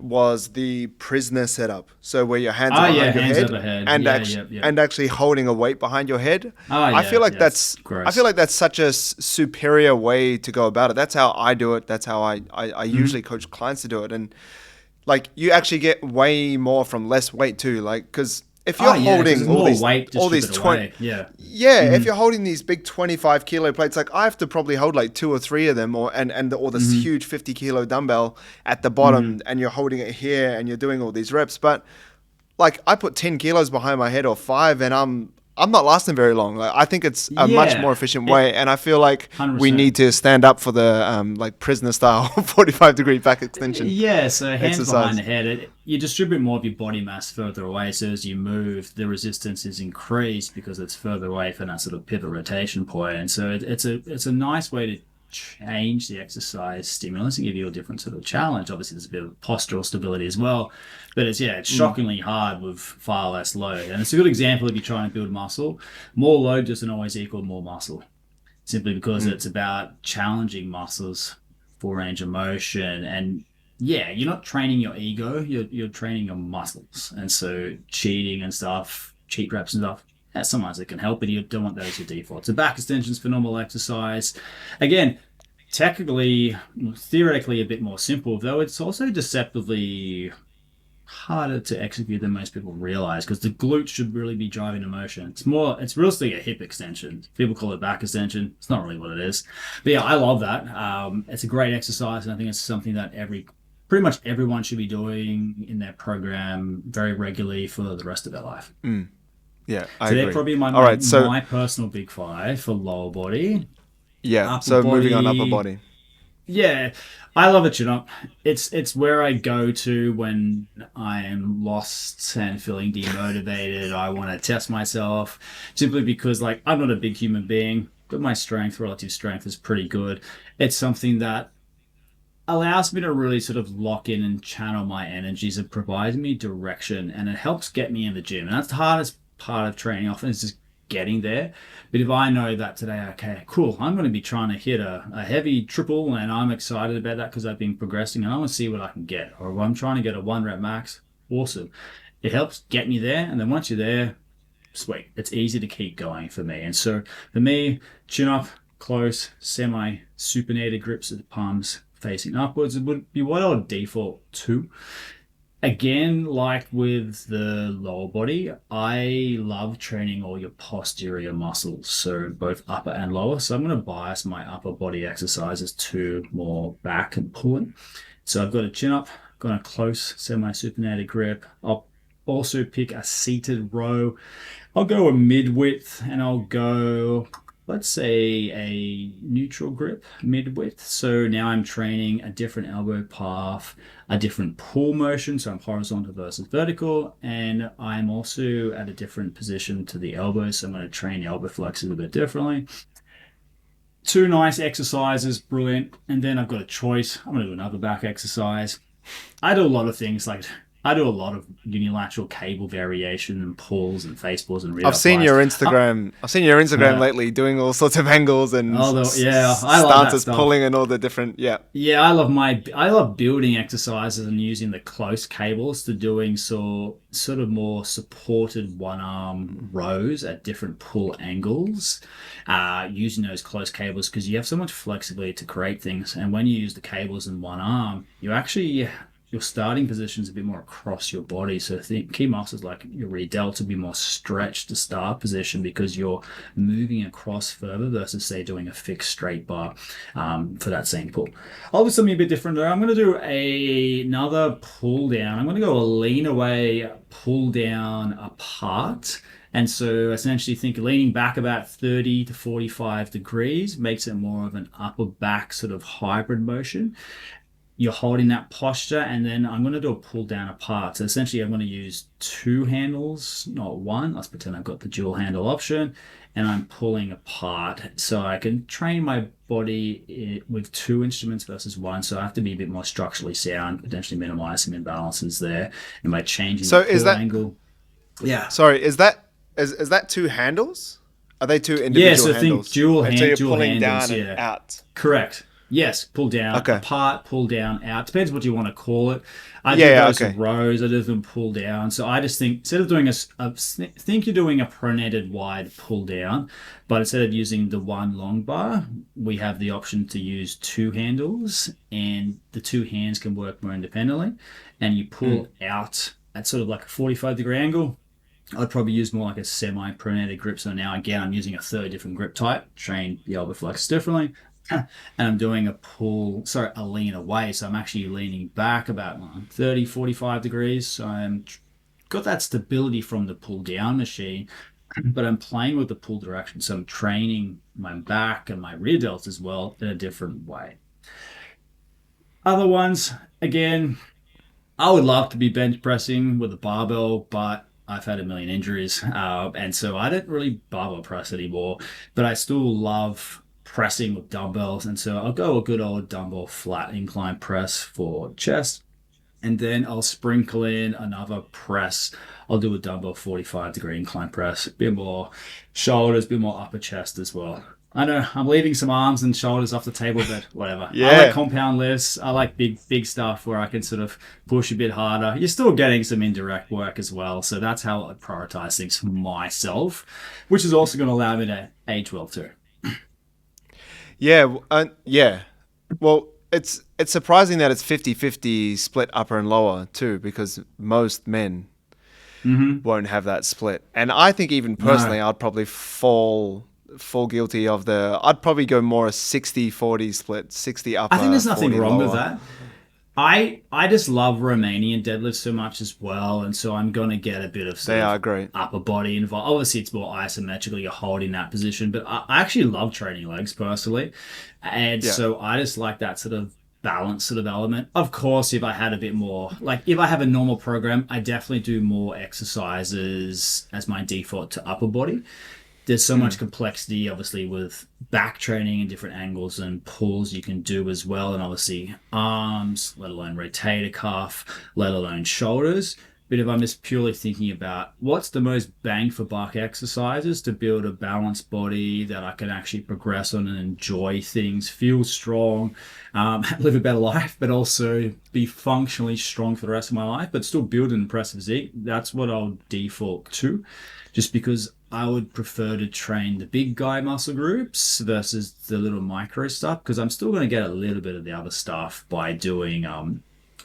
was the prisoner setup. So where your hands are behind your head, and actually holding a weight behind your head. I feel like that's such a superior way to go about it. That's how I do it. That's how I usually coach clients to do it. And like you actually get way more from less weight too. Like because if you're holding all these 20, if you're holding these big 25 kilo plates, like I have to probably hold like 2 or 3 of them, or this huge 50 kilo dumbbell at the bottom, and you're holding it here, and you're doing all these reps. But like I put 10 kilos behind my head or 5, and I'm not lasting very long. Like I think it's a much more efficient way, and I feel like 100%. We need to stand up for the like prisoner style 45-degree back extension. Yeah, so hands behind the head. You distribute more of your body mass further away, so as you move, the resistance is increased because it's further away from that sort of pivot rotation point. And so it's a nice way to change the exercise stimulus and give you a different sort of challenge. Obviously, there's a bit of postural stability as well, but it's shockingly hard with far less load. And it's a good example if you're trying to build muscle. More load doesn't always equal more muscle, simply because it's about challenging muscles for range of motion. And yeah, you're not training your ego, you're training your muscles. And so cheating and stuff, cheat reps and stuff, yeah, sometimes it can help, but you don't want those to default. So back extensions for normal exercise. Again, technically, theoretically a bit more simple, though it's also deceptively harder to execute than most people realize because the glutes should really be driving the motion. It's really a hip extension. People call it back extension. It's not really what it is. But yeah, I love that. It's a great exercise, and I think it's something that pretty much everyone should be doing in their program very regularly for the rest of their life. Yeah, I So agree. they're probably All right, so my personal big five for lower body. yeah, Upper so moving on upper body, body. yeah, I love a chin up. It's where I go to when I am lost and feeling demotivated. I want to test myself simply because like I'm not a big human being, but my relative strength is pretty good. It's something that allows me to really sort of lock in and channel my energies. It provides me direction and it helps get me in the gym. And that's the hardest part of training often is just getting there. But if I know that today, okay, cool, I'm going to be trying to hit a heavy triple and I'm excited about that because I've been progressing and I want to see what I can get. Or if I'm trying to get a 1 rep max, awesome. It helps get me there. And then once you're there, sweet. It's easy to keep going for me. And so for me, chin up, close, semi supinated grips of the palms facing upwards. It would be what I would default to. Again, like with the lower body, I love training all your posterior muscles, so both upper and lower. So I'm going to bias my upper body exercises to more back and pulling. So I've got a chin up, got a close semi-supinated grip. I'll also pick a seated row. I'll go a mid-width and I'll go, let's say, a neutral grip, mid-width. So now I'm training a different elbow path, a different pull motion. So I'm horizontal versus vertical. And I'm also at a different position to the elbow. So I'm going to train the elbow flexors a bit differently. Two nice exercises, brilliant. And then I've got a choice. I'm going to do another back exercise. I do a lot of things like I do a lot of unilateral cable variation and pulls and face pulls and rear I've seen your Instagram. I've seen your Instagram lately doing all sorts of angles and I love that stances, stuff. pulling and all the different. Yeah, Yeah, I love building exercises and using the close cables to doing sort of more supported one arm rows at different pull angles. Using those close cables because you have so much flexibility to create things, and when you use the cables in one arm, your starting position is a bit more across your body. So key muscles like your rear delta be more stretched to start position because you're moving across further versus say doing a fixed straight bar for that same pull. I'll do something a bit different though. I'm going to do another pull down. I'm going to go a lean away, pull down apart. And so essentially think leaning back about 30 to 45 degrees makes it more of an upper back sort of hybrid motion. You're holding that posture, and then I'm going to do a pull down apart. So essentially I'm going to use two handles, not one. Let's pretend I've got the dual handle option, and I'm pulling apart. So I can train my body with two instruments versus one. So I have to be a bit more structurally sound, potentially minimize some imbalances there. And by changing the pull angle. Yeah. Sorry, is that two handles? Are they two individual handles? Yeah, so think dual handles. So you're pulling handles, down and out. Correct. Yes, pull down, apart, pull down, out. Depends what you want to call it. I do rows. I do them pull down. So I just think instead of doing think you're doing a pronated wide pull down, but instead of using the one long bar, we have the option to use two handles, and the two hands can work more independently. And you pull out at sort of like a 45-degree angle. I'd probably use more like a semi-pronated grip. So now again, I'm using a third different grip type. Train the elbow flex differently. And I'm doing a lean away. So I'm actually leaning back about 30, 45 degrees. So I'm got that stability from the pull down machine, but I'm playing with the pull direction. So I'm training my back and my rear delts as well in a different way. Other ones, again, I would love to be bench pressing with a barbell, but I've had a million injuries. And so I don't really barbell press anymore, but I still love pressing with dumbbells, and so I'll go a good old dumbbell flat incline press for chest, and then I'll sprinkle in another press. I'll do a dumbbell 45-degree incline press, a bit more shoulders, a bit more upper chest as well. I know I'm leaving some arms and shoulders off the table, but whatever. I Yeah. like compound lifts. I like big stuff where I can sort of push a bit harder. You're still getting some indirect work as well. So that's how I prioritize things for myself, which is also going to allow me to age well too. Yeah. Well, it's surprising that it's 50-50 split upper and lower too, because most men won't have that split. And I think even personally, No, I'd probably fall guilty of I'd probably go more a 60-40 split, 60 I think upper, there's nothing 40 wrong with lower. that. I just love Romanian deadlifts so much as well, and so I'm gonna get a bit of sort They of are great. upper body involved. Obviously, it's more isometrical; you're holding that position, but I actually love training legs personally, and Yeah. so I just like that sort of balance sort of element. Of course, if I had a bit more, like if I have a normal program, I definitely do more exercises as my default to upper body. There's so much complexity, obviously, with back training and different angles and pulls you can do as well. And obviously, arms, let alone rotator cuff, let alone shoulders. But if I'm just purely thinking about what's the most bang for buck exercises to build a balanced body that I can actually progress on and enjoy things, feel strong, live a better life, but also be functionally strong for the rest of my life, but still build an impressive physique, that's what I'll default to. Just because I would prefer to train the big guy muscle groups versus the little micro stuff, because I'm still going to get a little bit of the other stuff by doing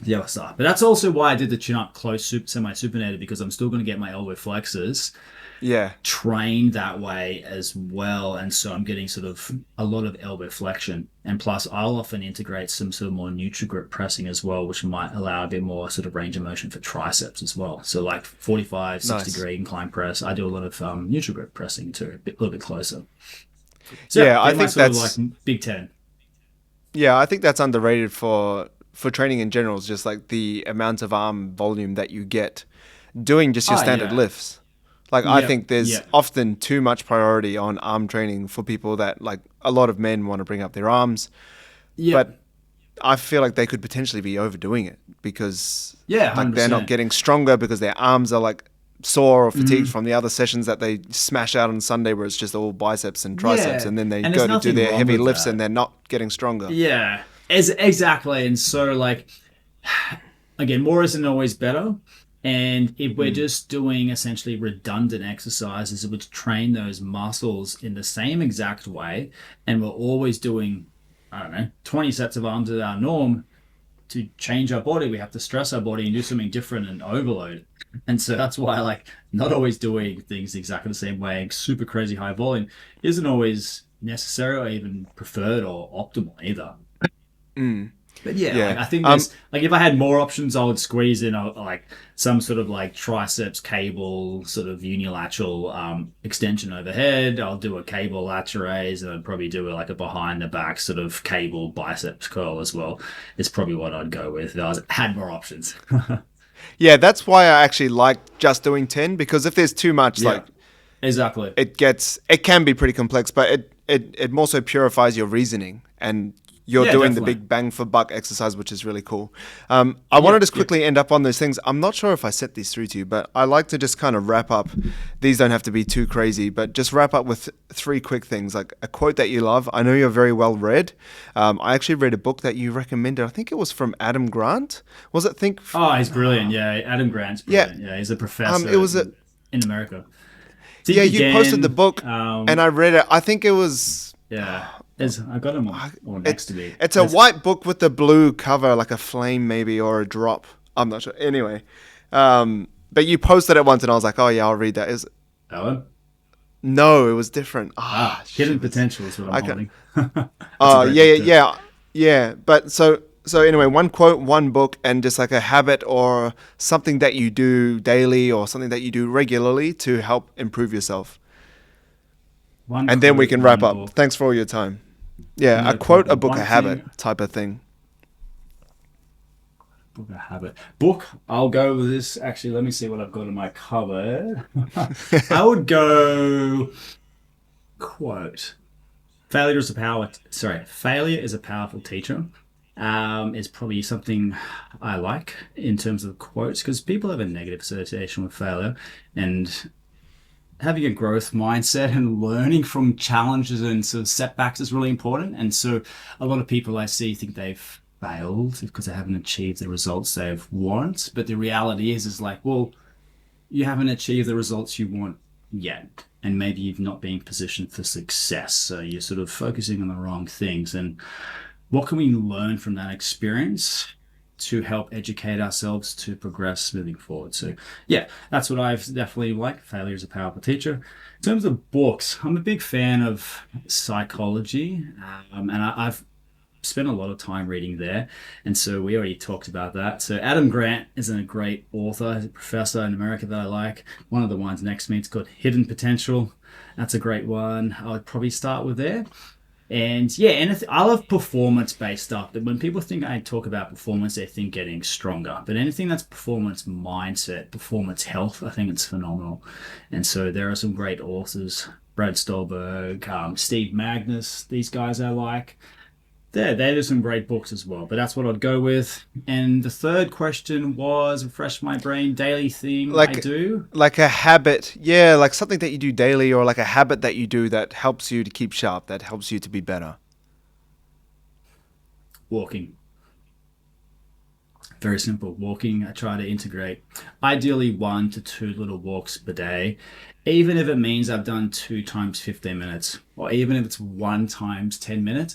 the other stuff. But that's also why I did the chin up close semi supinated, because I'm still going to get my elbow flexors Yeah. trained that way as well. And so I'm getting sort of a lot of elbow flexion. And plus, I'll often integrate some sort of more neutral grip pressing as well, which might allow a bit more sort of range of motion for triceps as well. So like 45, 60 Nice. degree incline press, I do a lot of neutral grip pressing too, a little bit closer. So Yeah, I they're my think sort of that's like Big 10. yeah, I think that's underrated for training in general. Is just like the amount of arm volume that you get doing just your Oh, standard yeah. lifts. Like I Yep. think there's Yep. often too much priority on arm training for people that like a lot of men want to bring up their arms, Yep. but I feel like they could potentially be overdoing it because Yeah, like they're not 100%. getting stronger because their arms are like sore or fatigued from the other sessions that they smash out on Sunday where it's just all biceps and triceps, Yeah. and then they And there's go to do nothing their wrong heavy with lifts and that. they're not getting stronger. Yeah, exactly. And so, like, again, more isn't always better. And if we're just doing essentially redundant exercises, it would train those muscles in the same exact way, and we're always doing, I don't know, 20 sets of arms at our norm, to change our body, we have to stress our body and do something different and overload. And so that's why, like, not always doing things exactly the same way, super crazy high volume, isn't always necessary or even preferred or optimal either. But yeah, like Yeah. I think there's like if I had more options, I would squeeze in like some sort of like triceps cable, sort of unilateral extension overhead. I'll do a cable lat raise, and I'd probably do like a behind the back sort of cable biceps curl as well. It's probably what I'd go with if had more options. Yeah, that's why I actually like just doing 10, because if there's too much, Yeah, like exactly. it can be pretty complex, but it more so purifies your reasoning and you're Yeah, doing the definitely. big bang for buck exercise, which is really cool. I want Yeah, to just yeah. quickly end up on those things. I'm not sure if I set these through to you, but I like to just kind of wrap up. These don't have to be too crazy, but just wrap up with three quick things, like a quote that you love. I know you're very well read. I actually read a book that you recommended. I think it was from Adam Grant. Was it Think? Oh, he's brilliant. Yeah, Adam Grant's Yeah. brilliant. Yeah, he's a professor It was a in America. Yeah. Think You posted the again. book, and I read it. I think it was. Yeah, I got him on next to me. It's a white book with the blue cover, like a flame maybe or a drop. I'm not sure. Anyway, but you posted it once, and I was like, oh yeah, I'll read that. Is Owen? no, it was different. Hidden Shit. potential is what I'm I can. holding. That's a Oh great yeah, book yeah, too. yeah. But so anyway, one quote, one book, and just like a habit or something that you do daily or something that you do regularly to help improve yourself. One And then we quote, can wrap one up. book. Thanks for all your time. Yeah, a No quote, a problem. book, a One habit thing, type of thing. book a habit. Book, I'll go with this. Actually, let me see what I've got in my cupboard. I would go quote. Failure is a powerful teacher. Is probably something I like in terms of quotes, because people have a negative association with failure, and having a growth mindset and learning from challenges and sort of setbacks is really important. And so a lot of people I see think they've failed because they haven't achieved the results they've want. But the reality is like, well, you haven't achieved the results you want yet. And maybe you've not been positioned for success. So you're sort of focusing on the wrong things. And what can we learn from that experience to help educate ourselves to progress moving forward? So yeah, that's what I've definitely liked. Failure is a powerful teacher. In terms of books, I'm a big fan of psychology, and I've spent a lot of time reading there. And so we already talked about that. So Adam Grant is a great author. He's a professor in America that I like. One of the ones next to me, it's called Hidden Potential. That's a great one. I would probably start with there. And yeah, I love performance-based stuff. That when people think I talk about performance, they think getting stronger. But anything that's performance mindset, performance health, I think it's phenomenal. And so there are some great authors, Brad Stolberg, Steve Magnus, these guys I like. There's some great books as well, but that's what I'd go with. And the third question was, refresh my brain, daily thing I do. Like a habit. Yeah, like something that you do daily, or like a habit that you do that helps you to keep sharp, that helps you to be better. Walking. Very simple. Walking, I try to integrate ideally 1 to 2 little walks per day, even if it means I've done 2 times 15 minutes, or even if it's 1 times 10 minutes.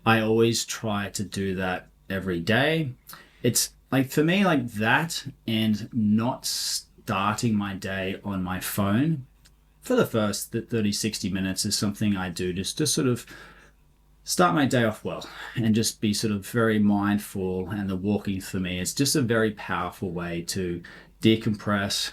I always try to do that every day. It's like, for me, like that, and not starting my day on my phone for the first 30, 60 minutes is something I do just to sort of start my day off well and just be sort of very mindful. And the walking for me is just a very powerful way to decompress,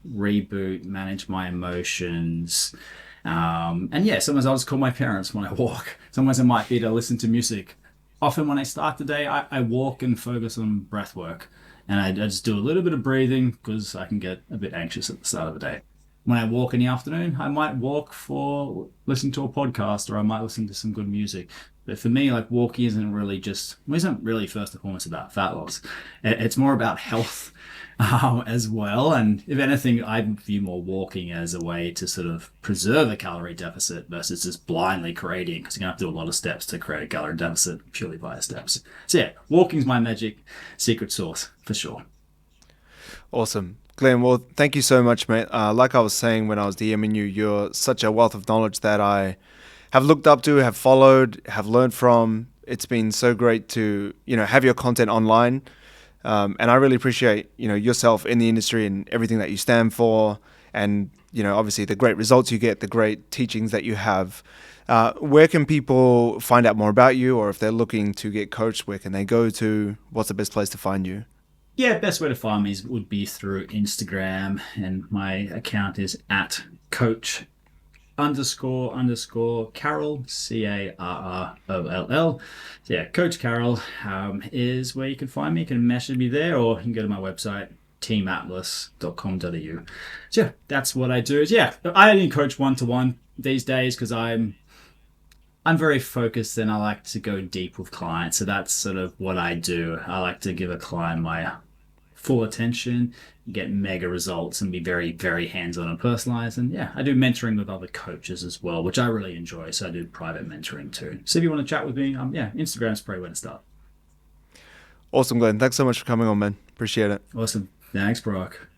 reboot, manage my emotions. And yeah, sometimes I'll just call my parents when I walk. Sometimes it might be to listen to music. Often when I start the day, I walk and focus on breath work. And I just do a little bit of breathing because I can get a bit anxious at the start of the day. When I walk in the afternoon, I might walk for listening to a podcast, or I might listen to some good music. But for me, like, walking isn't really first and foremost about fat loss. It's more about health as well. And if anything, I view more walking as a way to sort of preserve a calorie deficit versus just blindly creating, because you're going to have to do a lot of steps to create a calorie deficit purely via steps. So yeah, walking's my magic secret sauce for sure. Awesome. Glen, well, thank you so much, mate. Like I was saying when I was DMing you, you're such a wealth of knowledge that I have looked up to, have followed, have learned from. It's been so great to, have your content online. And I really appreciate, yourself in the industry and everything that you stand for, and, obviously the great results you get, the great teachings that you have. Where can people find out more about you, or if they're looking to get coached, where can they go to? What's the best place to find you? Yeah, best way to find me would be through Instagram, and my account is at coach __ Carroll, Carroll. So yeah, Coach Carroll is where you can find me. You can message me there, or you can go to my website, teamatlas.com.au. So yeah, that's what I do. Yeah, I only coach 1-to-1 these days because I'm very focused, and I like to go deep with clients. So that's sort of what I do. I like to give a client my full attention, get mega results, and be very, very hands-on and personalized. And yeah, I do mentoring with other coaches as well, which I really enjoy. So I do private mentoring too. So if you want to chat with me, Instagram's probably where to start. Awesome, Glen. Thanks so much for coming on, man. Appreciate it. Awesome. Thanks, Brock.